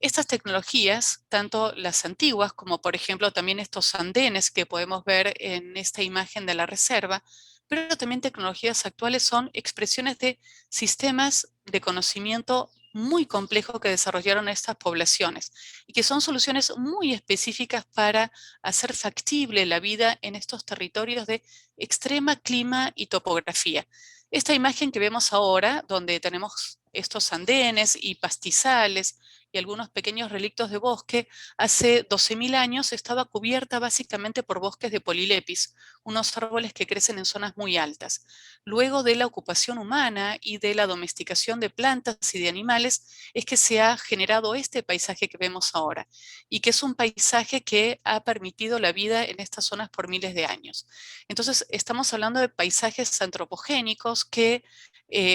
Estas tecnologías, tanto las antiguas como por ejemplo también estos andenes que podemos ver en esta imagen de la reserva, pero también tecnologías actuales son expresiones de sistemas de conocimiento muy complejos que desarrollaron estas poblaciones y que son soluciones muy específicas para hacer factible la vida en estos territorios de extrema clima y topografía. Esta imagen que vemos ahora, donde tenemos estos andenes y pastizales y algunos pequeños relictos de bosque, hace 12.000 años estaba cubierta básicamente por bosques de polilepis, unos árboles que crecen en zonas muy altas. Luego de la ocupación humana y de la domesticación de plantas y de animales, es que se ha generado este paisaje que vemos ahora, y que es un paisaje que ha permitido la vida en estas zonas por miles de años. Entonces, estamos hablando de paisajes antropogénicos que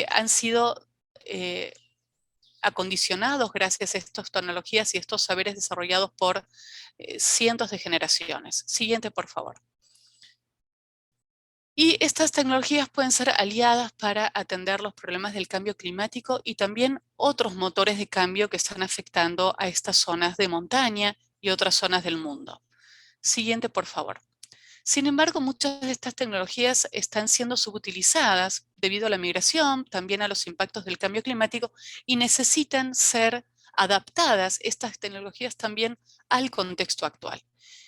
han sido acondicionados gracias a estas tecnologías y estos saberes desarrollados por cientos de generaciones. Siguiente, por favor. Y estas tecnologías pueden ser aliadas para atender los problemas del cambio climático y también otros motores de cambio que están afectando a estas zonas de montaña y otras zonas del mundo. Siguiente, por favor. Sin embargo, muchas de estas tecnologías están siendo subutilizadas debido a la migración, también a los impactos del cambio climático, y necesitan ser adaptadas estas tecnologías también al contexto actual.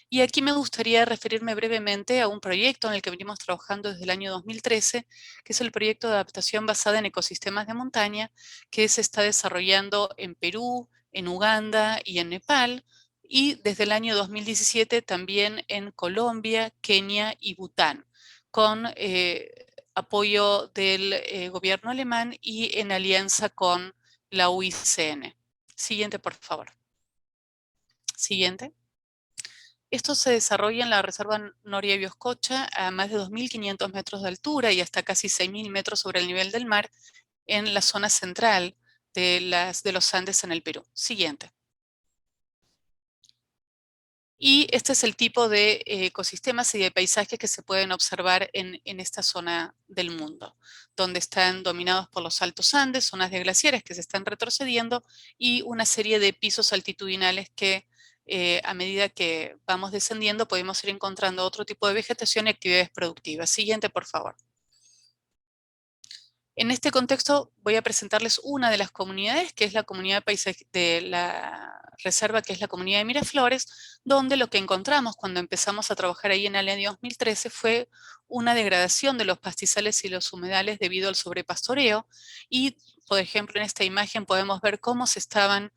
Y aquí me gustaría referirme brevemente a un proyecto en el que venimos trabajando desde el año 2013, que es el proyecto de adaptación basada en ecosistemas de montaña, que se está desarrollando en Perú, en Uganda y en Nepal, y desde el año 2017 también en Colombia, Kenia y Bután, con apoyo del gobierno alemán y en alianza con la UICN. Siguiente, por favor. Siguiente. Esto se desarrolla en la Reserva Noria-Bioscocha a más de 2.500 metros de altura y hasta casi 6.000 metros sobre el nivel del mar en la zona central de los Andes en el Perú. Siguiente. Y este es el tipo de ecosistemas y de paisajes que se pueden observar en esta zona del mundo, donde están dominados por los altos Andes, zonas de glaciares que se están retrocediendo y una serie de pisos altitudinales que a medida que vamos descendiendo podemos ir encontrando otro tipo de vegetación y actividades productivas. Siguiente, por favor. En este contexto voy a presentarles una de las comunidades, que es la comunidad de la reserva que es la comunidad de Miraflores, donde lo que encontramos cuando empezamos a trabajar ahí en el año 2013 fue una degradación de los pastizales y los humedales debido al sobrepastoreo. Y, por ejemplo, en esta imagen podemos ver cómo se estaban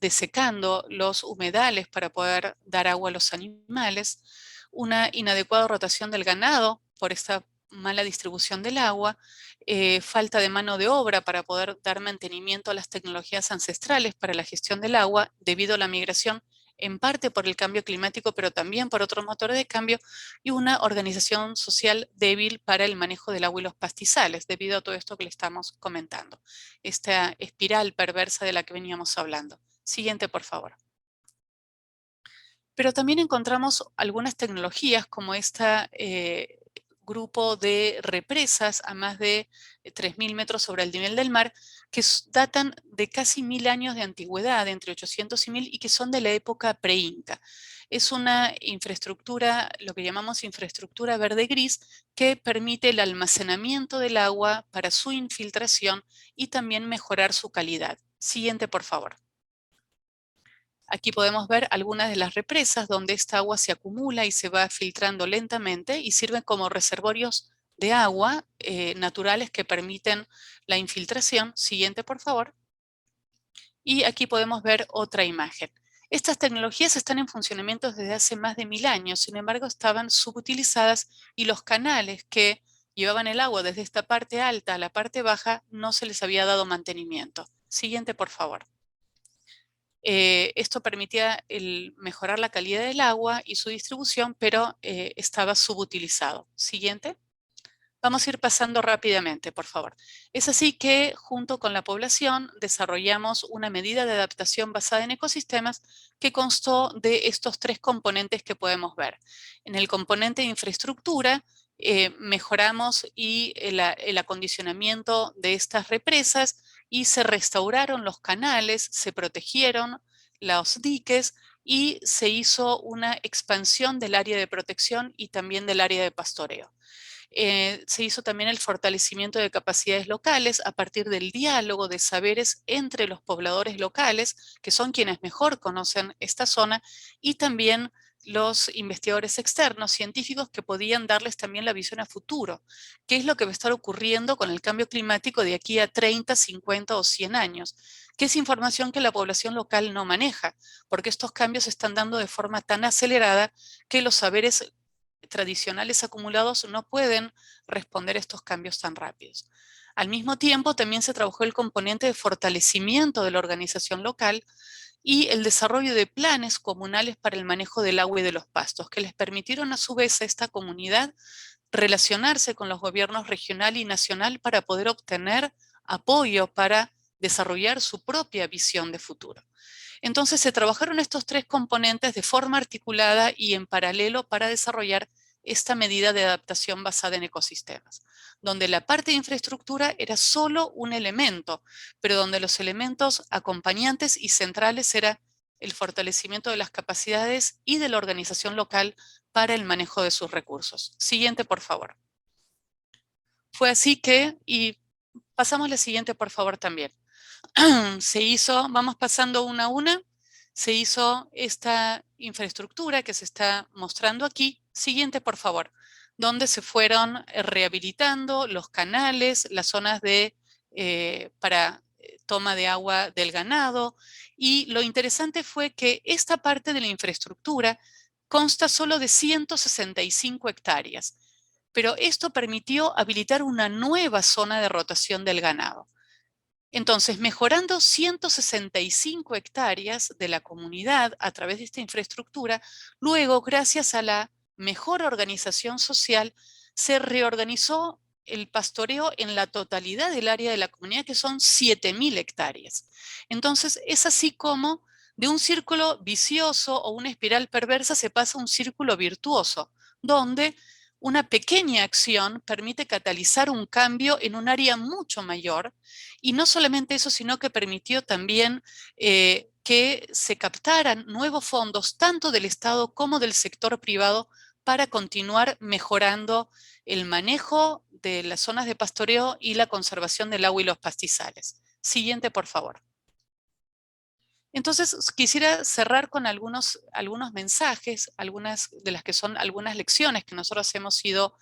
desecando los humedales para poder dar agua a los animales, una inadecuada rotación del ganado por esta mala distribución del agua, falta de mano de obra para poder dar mantenimiento a las tecnologías ancestrales para la gestión del agua debido a la migración, en parte por el cambio climático, pero también por otros motores de cambio, y una organización social débil para el manejo del agua y los pastizales, debido a todo esto que le estamos comentando. Esta espiral perversa de la que veníamos hablando. Siguiente, por favor. Pero también encontramos algunas tecnologías como esta grupo de represas a más de 3.000 metros sobre el nivel del mar, que datan de casi 1.000 años de antigüedad, entre 800 y 1.000, y que son de la época pre-inca. Es una infraestructura, lo que llamamos infraestructura verde-gris, que permite el almacenamiento del agua para su infiltración y también mejorar su calidad. Siguiente, por favor. Aquí podemos ver algunas de las represas donde esta agua se acumula y se va filtrando lentamente y sirven como reservorios de agua naturales que permiten la infiltración. Siguiente, por favor. Y aquí podemos ver otra imagen. Estas tecnologías están en funcionamiento desde hace más de 1.000 años, sin embargo estaban subutilizadas y los canales que llevaban el agua desde esta parte alta a la parte baja no se les había dado mantenimiento. Siguiente, por favor. Esto permitía mejorar la calidad del agua y su distribución, pero estaba subutilizado. Siguiente. Vamos a ir pasando rápidamente, por favor. Es así que, junto con la población, desarrollamos una medida de adaptación basada en ecosistemas que constó de estos 3 componentes que podemos ver. En el componente de infraestructura, mejoramos el acondicionamiento de estas represas y se restauraron los canales, se protegieron los diques y se hizo una expansión del área de protección y también del área de pastoreo. Se hizo también el fortalecimiento de capacidades locales a partir del diálogo de saberes entre los pobladores locales, que son quienes mejor conocen esta zona, y también los investigadores externos, científicos, que podían darles también la visión a futuro. ¿Qué es lo que va a estar ocurriendo con el cambio climático de aquí a 30, 50 o 100 años? Que es información que la población local no maneja, porque estos cambios se están dando de forma tan acelerada que los saberes tradicionales acumulados no pueden responder a estos cambios tan rápidos. Al mismo tiempo, también se trabajó el componente de fortalecimiento de la organización local y el desarrollo de planes comunales para el manejo del agua y de los pastos, que les permitieron a su vez a esta comunidad relacionarse con los gobiernos regional y nacional para poder obtener apoyo para desarrollar su propia visión de futuro. Entonces se trabajaron estos 3 componentes de forma articulada y en paralelo para desarrollar esta medida de adaptación basada en ecosistemas, donde la parte de infraestructura era solo un elemento, pero donde los elementos acompañantes y centrales era el fortalecimiento de las capacidades y de la organización local para el manejo de sus recursos. Siguiente, por favor. Fue así que, y pasamos a la siguiente, por favor, también. Se hizo, vamos pasando una a una, se hizo esta infraestructura que se está mostrando aquí. Siguiente, por favor, donde se fueron rehabilitando los canales, las zonas para toma de agua del ganado. Y lo interesante fue que esta parte de la infraestructura consta solo de 165 hectáreas, pero esto permitió habilitar una nueva zona de rotación del ganado. Entonces, mejorando 165 hectáreas de la comunidad a través de esta infraestructura, luego, gracias a la mejor organización social, se reorganizó el pastoreo en la totalidad del área de la comunidad, que son 7.000 hectáreas. Entonces, es así como de un círculo vicioso o una espiral perversa se pasa a un círculo virtuoso, donde una pequeña acción permite catalizar un cambio en un área mucho mayor, y no solamente eso, sino que permitió también que se captaran nuevos fondos, tanto del Estado como del sector privado, para continuar mejorando el manejo de las zonas de pastoreo y la conservación del agua y los pastizales. Siguiente, por favor. Entonces, quisiera cerrar con algunos mensajes, algunas de las que son algunas lecciones que nosotros hemos ido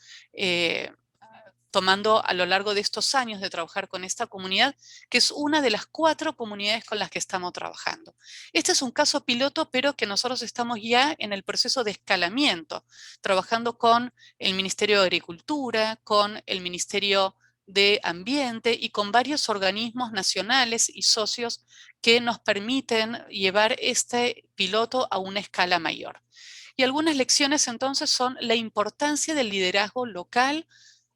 tomando a lo largo de estos años de trabajar con esta comunidad, que es una de las 4 comunidades con las que estamos trabajando. Este es un caso piloto, pero que nosotros estamos ya en el proceso de escalamiento, trabajando con el Ministerio de Agricultura, con el Ministerio de Ambiente y con varios organismos nacionales y socios que nos permiten llevar este piloto a una escala mayor. Y algunas lecciones entonces son la importancia del liderazgo local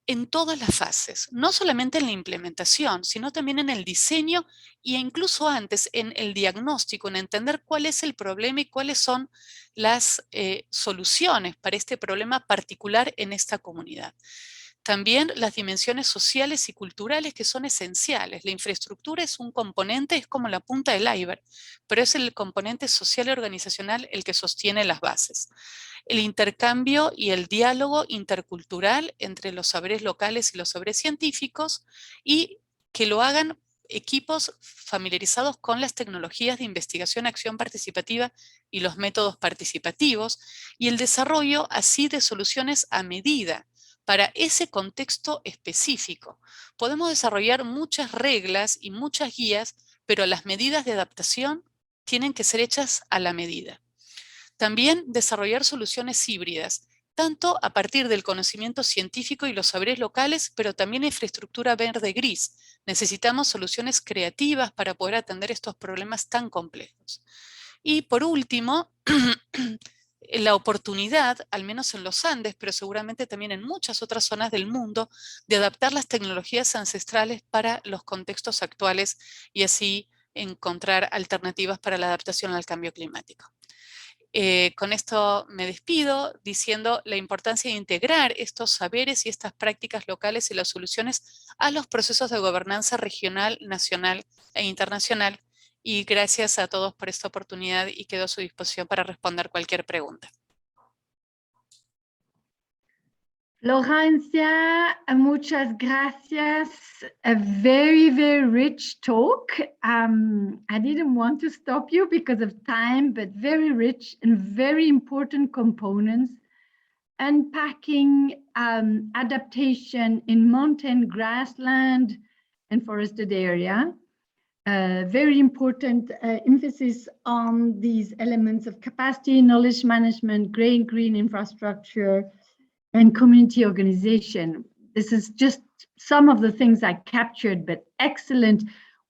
en todas las fases, no solamente en la implementación, sino también en el diseño e incluso antes en el diagnóstico, en entender cuál es el problema y cuáles son las soluciones para este problema particular en esta comunidad. También las dimensiones sociales y culturales que son esenciales. La infraestructura es un componente, es como la punta del iceberg, pero es el componente social y organizacional el que sostiene las bases. El intercambio y el diálogo intercultural entre los saberes locales y los saberes científicos y que lo hagan equipos familiarizados con las tecnologías de investigación, acción participativa y los métodos participativos y el desarrollo así de soluciones a medida para ese contexto específico. Podemos desarrollar muchas reglas y muchas guías, pero las medidas de adaptación tienen que ser hechas a la medida. También desarrollar soluciones híbridas, tanto a partir del conocimiento científico y los saberes locales, pero también infraestructura verde-gris. Necesitamos soluciones creativas para poder atender estos problemas tan complejos. Y por último, la oportunidad, al menos en los Andes, pero seguramente también en muchas otras zonas del mundo, de adaptar las tecnologías ancestrales para los contextos actuales y así encontrar alternativas para la adaptación al cambio climático. Con esto me despido diciendo la importancia de integrar estos saberes y estas prácticas locales y las soluciones a los procesos de gobernanza regional, nacional e internacional. Y gracias a todos por esta oportunidad y quedo a su disposición para responder cualquier pregunta. Florencia, muchas gracias. A very, very rich talk. I didn't want to stop you because of time, but very rich and very important components. Unpacking adaptation in mountain, grassland, and forested area. Very important emphasis on these elements of capacity, knowledge management, green infrastructure, and community organization. This is just some of the things I captured, but excellent.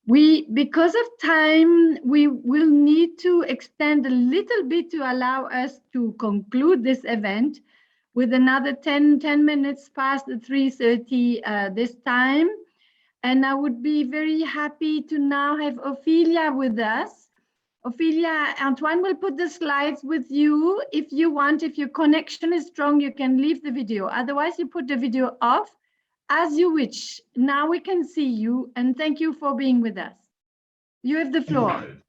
Because of time, we will need to extend a little bit to allow us to conclude this event with another 10 minutes past the 3:30 this time. And I would be very happy to now have Ophelia with us. Ophelia, Antoine will put the slides with you. If you want, if your connection is strong, you can leave the video. Otherwise, you put the video off as you wish. Now we can see you, and thank you for being with us. You have the floor.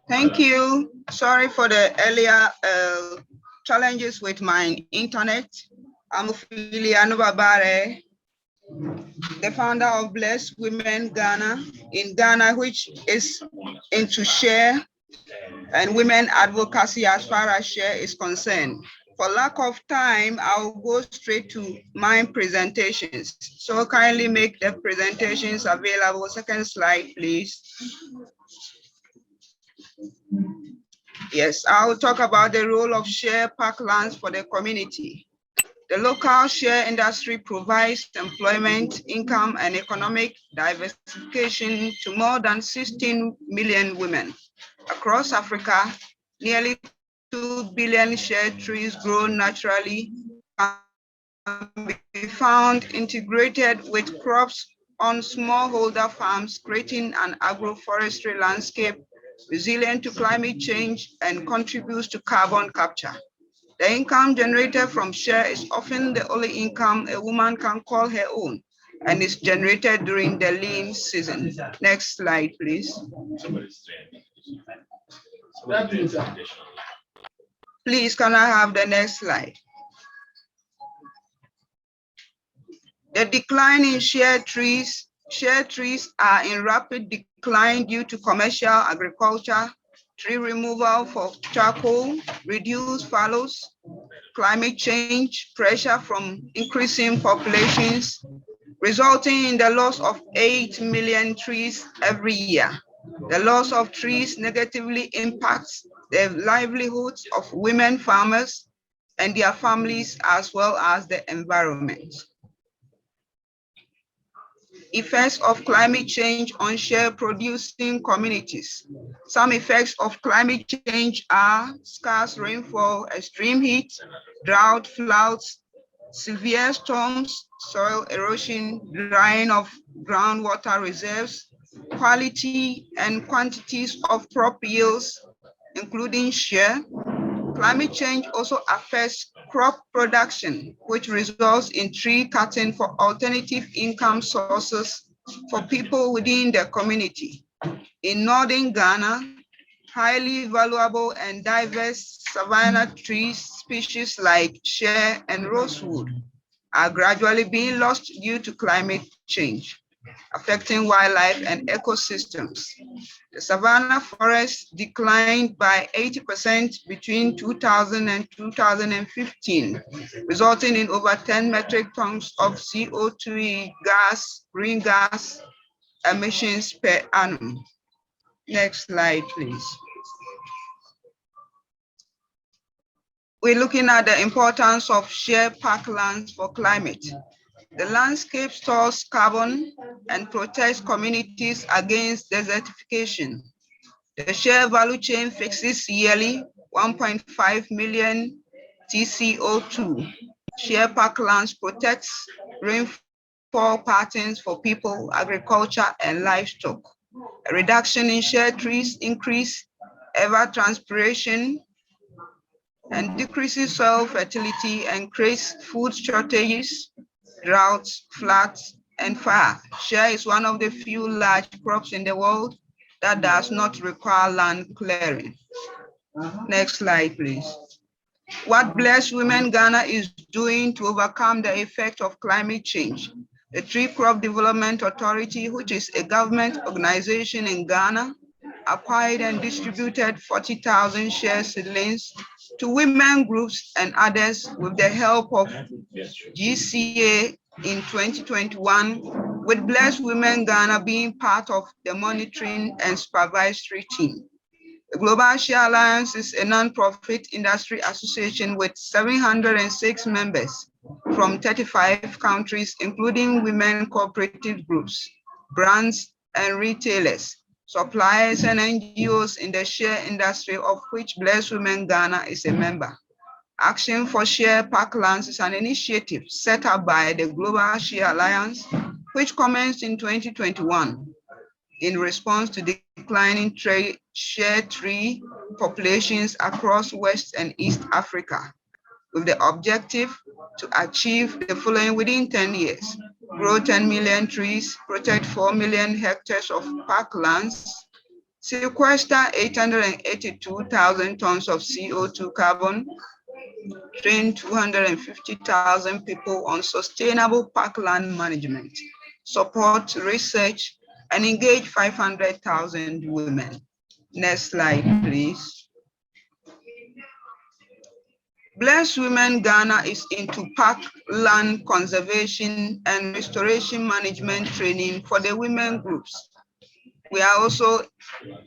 Thank you. Sorry for the earlier challenges with my internet. I'm Ophelia Nubabare, the founder of Blessed Women Ghana in Ghana, which is into share and women advocacy as far as share is concerned. For lack of time, I'll go straight to my presentations. So kindly make the presentations available. Second slide, please. Yes, I'll talk about the role of share parklands for the community. The local share industry provides employment, income, and economic diversification to more than 16 million women. Across Africa, nearly 2 billion share trees grow naturally and be found integrated with crops on smallholder farms, creating an agroforestry landscape resilient to climate change and contributes to carbon capture. The income generated from share is often the only income a woman can call her own and is generated during the lean season. Next slide, please. Please, can I have the next slide? The decline in share trees Share trees are in rapid decline due to commercial agriculture, tree removal for charcoal, reduced fallows, climate change, pressure from increasing populations, resulting in the loss of 8 million trees every year. The loss of trees negatively impacts the livelihoods of women farmers and their families, as well as the environment. Effects of climate change on share producing communities. Some effects of climate change are scarce rainfall, extreme heat, drought, floods, severe storms, soil erosion, drying of groundwater reserves, quality and quantities of crop yields, including share. Climate change also affects crop production, which results in tree cutting for alternative income sources for people within the community. In northern Ghana, highly valuable and diverse savanna tree species like share and rosewood are gradually being lost due to climate change, affecting wildlife and ecosystems. The savanna forest declined by 80% between 2000 and 2015, resulting in over 10 metric tons of CO2 gas, green gas emissions per annum. Next slide, please. We're looking at the importance of share parklands for climate. The landscape stores carbon and protects communities against desertification. The share value chain fixes yearly 1.5 million TCO2. Share parklands protects rainfall patterns for people, agriculture, and livestock. A reduction in share trees increase evapotranspiration and decreases soil fertility and creates food shortages, droughts, floods, and fire. Share is one of the few large crops in the world that does not require land clearing. Next slide, please. What Blessed Women Ghana is doing to overcome the effect of climate change. The Tree Crop Development Authority, which is a government organization in Ghana, acquired and distributed 40,000 share seedlings to women groups and others with the help of GCA in 2021, with Blessed Women Ghana being part of the monitoring and supervisory team. The Global Share Alliance is a non-profit industry association with 706 members from 35 countries, including women cooperative groups, brands and retailers, suppliers and NGOs in the share industry, of which Blessed Women Ghana is a member. Action for Share Parklands is an initiative set up by the Global Share Alliance, which commenced in 2021 in response to declining share tree populations across West and East Africa, with the objective to achieve the following within 10 years: grow 10 million trees, protect 4 million hectares of parklands, sequester 882,000 tons of CO2 carbon, train 250,000 people on sustainable parkland management, support research, and engage 500,000 women. Next slide, please. Blessed Women Ghana is into parkland conservation and restoration management training for the women groups. We are also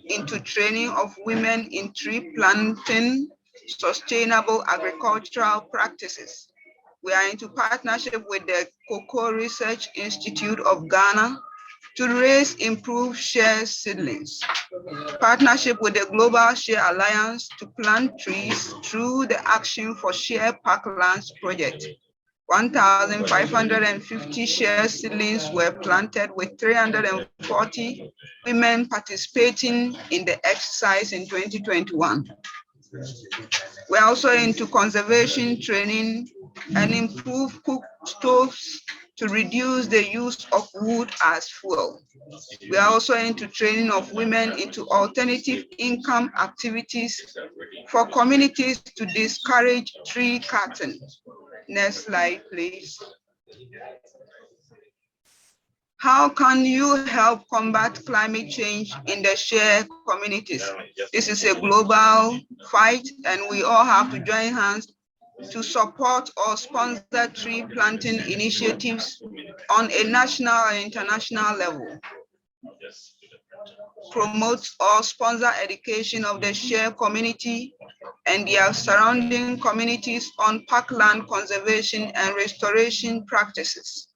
into training of women in tree planting, sustainable agricultural practices. We are into partnership with the Cocoa Research Institute of Ghana to raise improved share seedlings. Partnership with the Global Share Alliance to plant trees through the Action for Share Parklands project. 1,550 share seedlings were planted with 340 women participating in the exercise in 2021. We're also into conservation training and improve cook stoves to reduce the use of wood as fuel. We are also into training of women into alternative income activities for communities to discourage tree cutting. Next slide, please. How can you help combat climate change in the share communities? This is a global fight, and we all have to join hands to support or sponsor tree planting initiatives on a national and international level. Promote or sponsor education of the share community and their surrounding communities on parkland conservation and restoration practices.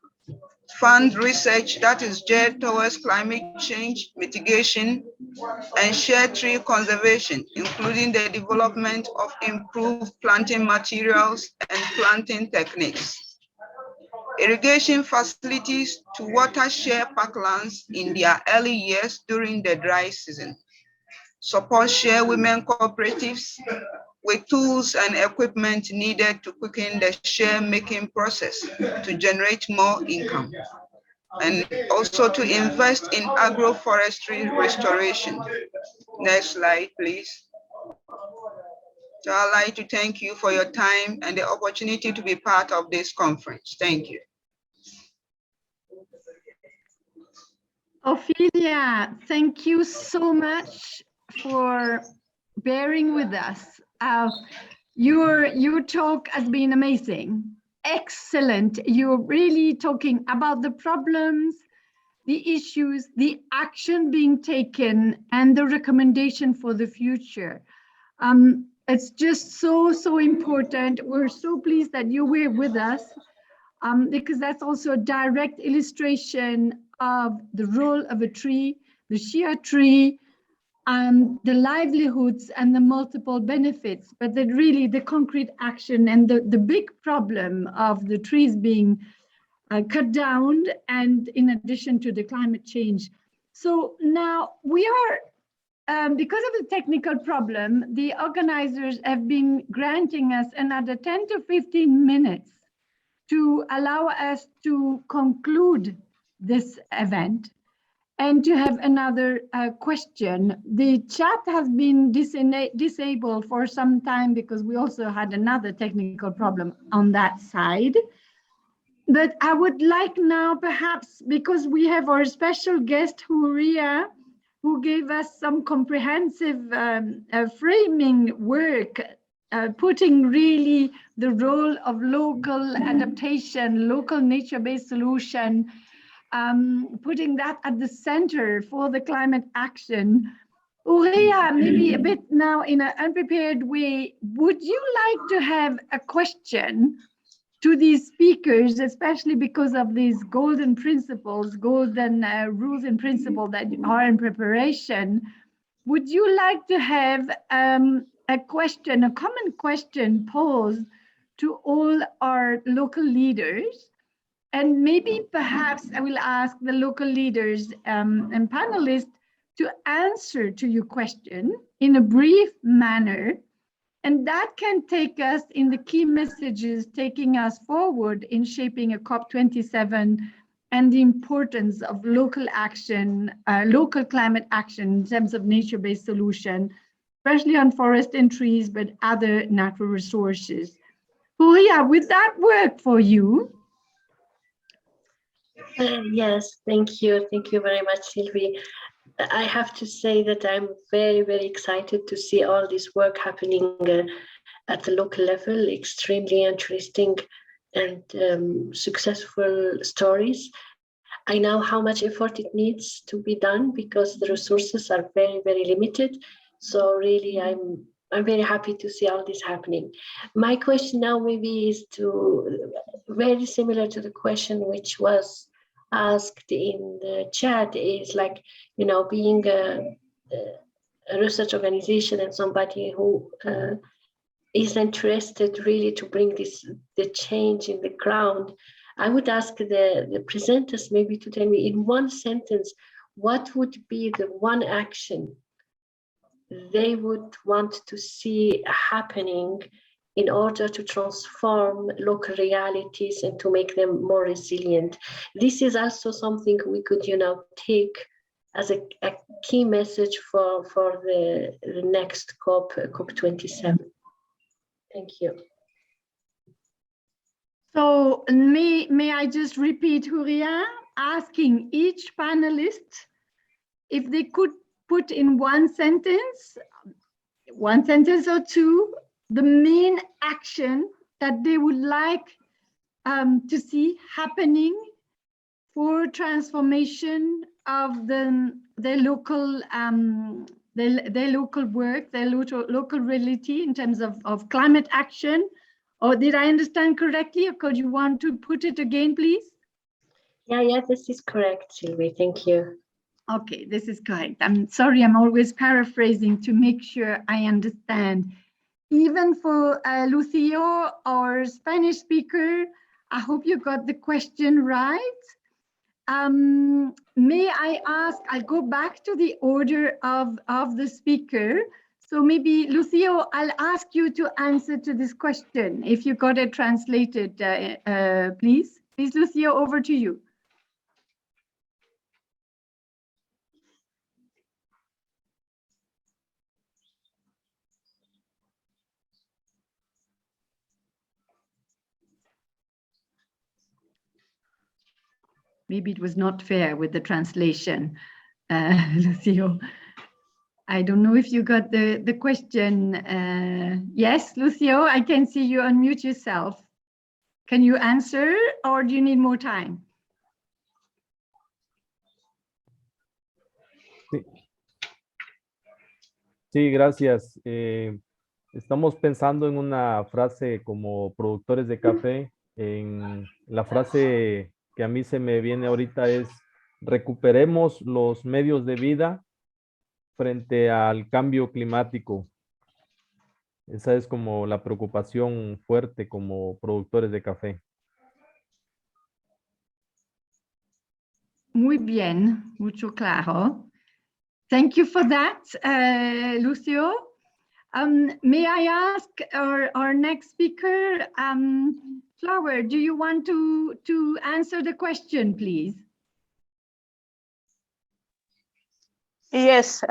Fund research that is geared towards climate change mitigation and share tree conservation, including the development of improved planting materials and planting techniques. Irrigation facilities to water share parklands in their early years during the dry season. Support share women cooperatives with tools and equipment needed to quicken the share making process to generate more income. And also to invest in agroforestry restoration. Next slide, please. So I'd like to thank you for your time and the opportunity to be part of this conference. Thank you. Ophelia, thank you so much for bearing with us. Your talk has been amazing. Excellent. You're really talking about the problems, the issues, the action being taken, and the recommendation for the future. It's just so important. We're so pleased that you were with us because that's also a direct illustration of the role of a tree, the shea tree, and the livelihoods and the multiple benefits, but that really the concrete action and the big problem of the trees being cut down, and in addition to the climate change. So now we are, because of the technical problem, the organizers have been granting us another 10 to 15 minutes to allow us to conclude this event and to have another question. The chat has been disabled for some time because we also had another technical problem on that side. But I would like now, perhaps, because we have our special guest, Huria, who gave us some comprehensive framing work, putting really the role of local adaptation, local nature-based solution, putting that at the center for the climate action. Uria, maybe a bit now in an unprepared way, would you like to have a question to these speakers, especially because of these golden principles, golden rules and principles that are in preparation? Would you like to have a question, a common question posed to all our local leaders? And maybe perhaps I will ask the local leaders and panelists to answer to your question in a brief manner. And that can take us in the key messages, taking us forward in shaping a COP27 and the importance of local action, local climate action in terms of nature-based solution, especially on forest and trees, but other natural resources. Huria, would that work for you? Yes, thank you. Thank you very much, Sylvie. I have to say that I'm very, very excited to see all this work happening at the local level, extremely interesting and successful stories. I know how much effort it needs to be done because the resources are very, very limited. So really, I'm very happy to see all this happening. My question now maybe is very similar to the question which was asked in the chat, is like, you know, being a research organization and somebody who is interested really to bring the change in the ground. I would ask the presenters maybe to tell me in one sentence, what would be the one action they would want to see happening in order to transform local realities and to make them more resilient. This is also something we could, you know, take as a key message for the next COP27. Thank you. So may I just repeat, Huria? asking each panelist if they could put in one sentence or two, the main action that they would like to see happening for transformation of their local work, their local reality in terms of climate action. Or did I understand correctly, or could you want to put it again, please? Yeah, this is correct, Sylvie. Thank you. Okay, this is correct. I'm sorry, I'm always paraphrasing to make sure I understand. Even for Lucio, our Spanish speaker, I hope you got the question right. May I ask, I'll go back to the order of the speaker. So maybe, Lucio, I'll ask you to answer to this question. If you got it translated, please. Please, Lucio, over to you. Maybe it was not fair with the translation, Lucio. I don't know if you got the question. Yes, Lucio, I can see you unmute yourself. Can you answer, or do you need more time? Sí, gracias. Estamos pensando en una frase como productores de café. En la frase que a mí se me viene ahorita es: recuperemos los medios de vida frente al cambio climático. Esa es como la preocupación fuerte como productores de café. Muy bien, mucho claro. Thank you for that, Lucio. May I ask our next speaker, Flower, do you want to answer the question, please? Yes,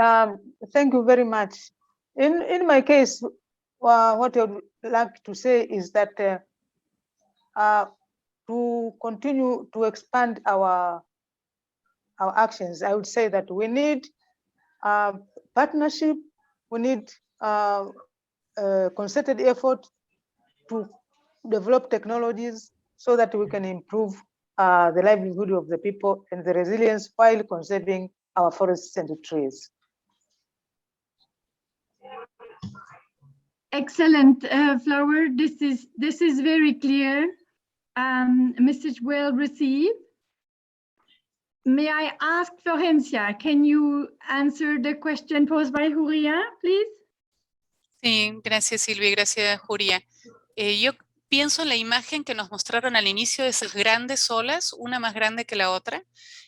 thank you very much. In my case, what I would like to say is that to continue to expand our actions, I would say that we need partnership, we need concerted effort to develop technologies so that we can improve the livelihood of the people and the resilience while conserving our forests and trees. Excellent, Flower. This is very clear. Message well received. May I ask Florencia, can you answer the question posed by Julia, please? Sí, gracias Silvia, gracias Julia. Yo pienso en la imagen que nos mostraron al inicio de esas grandes olas, una más grande que la otra,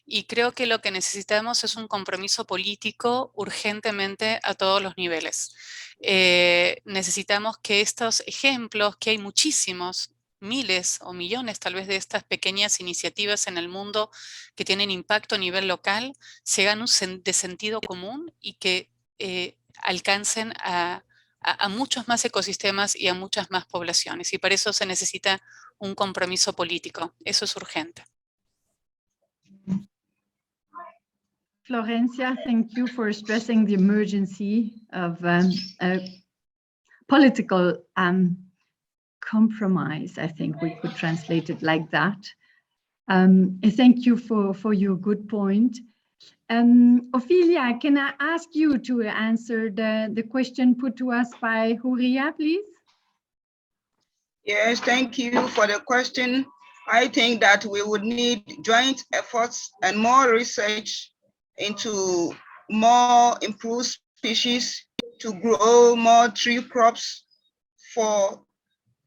y creo que lo que necesitamos es un compromiso político urgentemente a todos los niveles. Necesitamos que estos ejemplos, que hay muchísimos, miles o millones tal vez de estas pequeñas iniciativas en el mundo que tienen impacto a nivel local, sean de sentido común y que alcancen a muchos más ecosistemas y a muchas más poblaciones. Y para eso se necesita un compromiso político. Eso es urgente. Florencia, thank you for stressing the emergency of political compromise. I think we could translate it like that. Thank you for your good point. Ophelia, can I ask you to answer the question put to us by Julia, please? Yes, thank you for the question. I think that we would need joint efforts and more research into more improved species to grow more tree crops for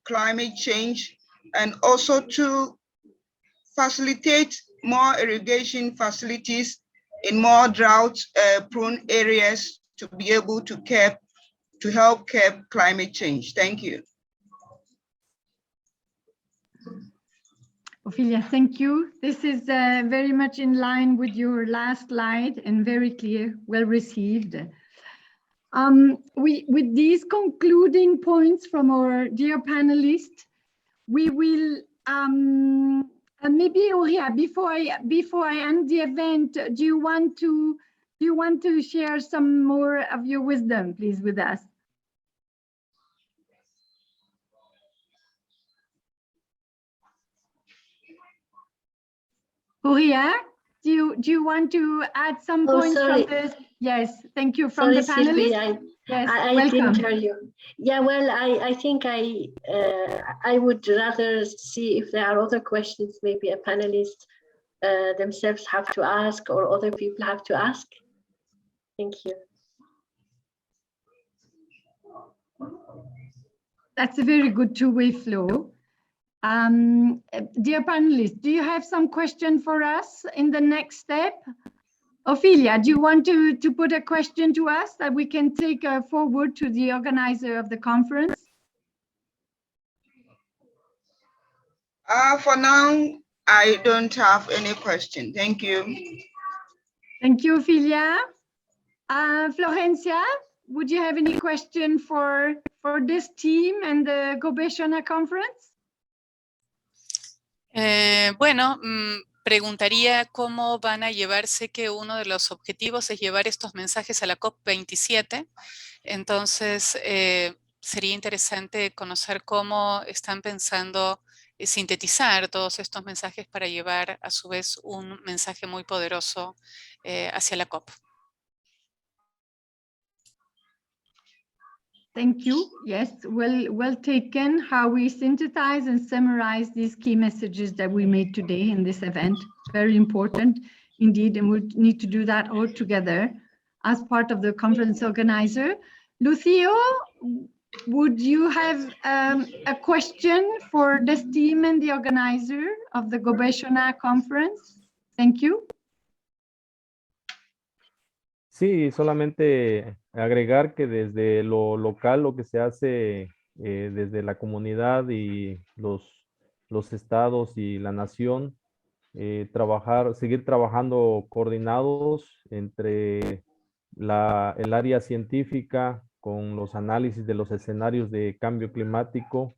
climate change, and also to facilitate more irrigation facilities in more drought-prone areas to be able to help curb climate change. Thank you. Ophelia, thank you. This is very much in line with your last slide and very clear, well received. With these concluding points from our dear panelists, we will Maybe Auria, before I end the event, do you want to share some more of your wisdom, please, with us? Auria, do you want to add some points from this? Yes, thank you. From the panelists. Yes, I didn't hear you. Yeah, well, I think I would rather see if there are other questions, maybe a panelist themselves have to ask or other people have to ask. Thank you. That's a very good two-way flow. Dear panelists, do you have some question for us in the next step? Ophelia, do you want to put a question to us that we can take forward to the organizer of the conference? For now, I don't have any question. Thank you. Thank you, Ophelia. Florencia, would you have any question for this team and the Gobeshona conference? Bueno, preguntaría cómo van a llevar, sé que uno de los objetivos es llevar estos mensajes a la COP27, entonces sería interesante conocer cómo están pensando sintetizar todos estos mensajes para llevar a su vez un mensaje muy poderoso hacia la COP. Thank you. Yes, well taken. How we synthesize and summarize these key messages that we made today in this event. Very important indeed, and we'll need to do that all together as part of the conference organizer. Lucio, would you have a question for this team and the organizer of the Gobeshona conference? Thank you. Sí, solamente agregar que desde lo local, lo que se hace desde la comunidad y los estados y la nación, seguir trabajando coordinados entre el área científica con los análisis de los escenarios de cambio climático,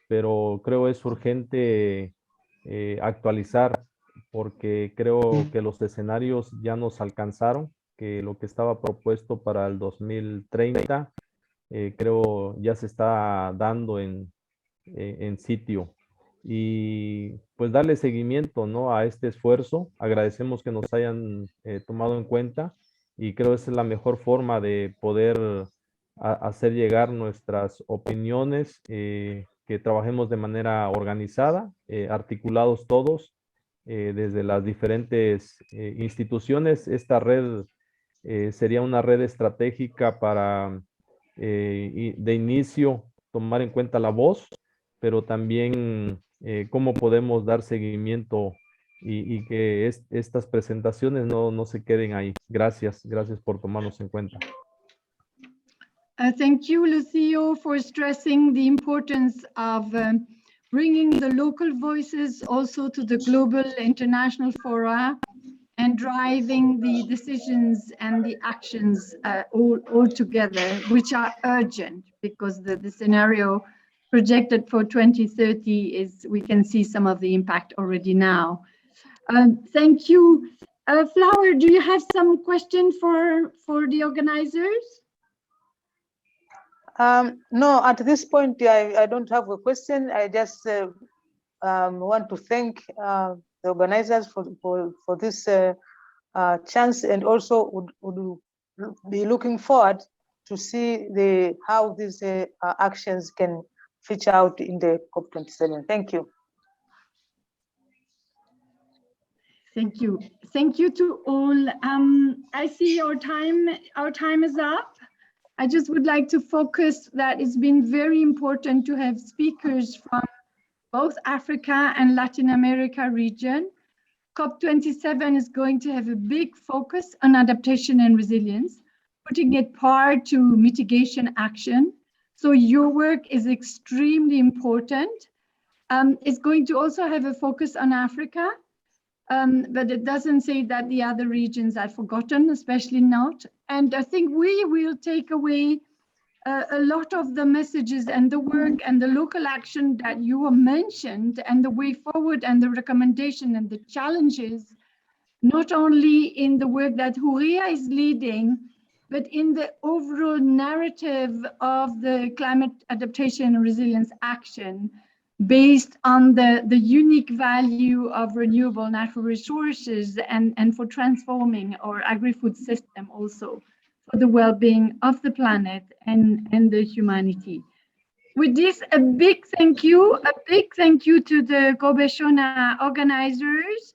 pero creo es urgente actualizar porque creo que los escenarios ya nos alcanzaron, que lo que estaba propuesto para el 2030 creo ya se está dando en sitio. Y pues darle seguimiento, ¿no?, a este esfuerzo. Agradecemos que nos hayan tomado en cuenta y creo que esa es la mejor forma de poder hacer llegar nuestras opiniones, que trabajemos de manera organizada, articulados todos desde las diferentes instituciones. Esta red sería una red estratégica para de inicio tomar en cuenta la voz, pero también cómo podemos dar seguimiento y que estas presentaciones no se queden ahí. Gracias por tomarnos en cuenta. Thank you, Lucio, for stressing the importance of bringing the local voices also to the global international fora and driving the decisions and the actions all together, which are urgent because the scenario projected for 2030 is, we can see some of the impact already now. Thank you. Flower, do you have some question for the organizers? No, at this point, I don't have a question. I just want to thank the organizers for this chance, and also would be looking forward to see how these actions can feature out in the COP27. Thank you. Thank you. Thank you to all. I see our time is up. I just would like to focus that it's been very important to have speakers from both Africa and Latin America region. COP27 is going to have a big focus on adaptation and resilience, putting it part to mitigation action. So your work is extremely important. It's going to also have a focus on Africa, but it doesn't say that the other regions are forgotten, especially not. And I think we will take away a lot of the messages and the work and the local action that you mentioned, and the way forward and the recommendation and the challenges, not only in the work that Huria is leading, but in the overall narrative of the climate adaptation and resilience action, based on the unique value of renewable natural resources and for transforming our agri-food system also for the well-being of the planet and the humanity. With this, a big thank you to the Gobeshona organizers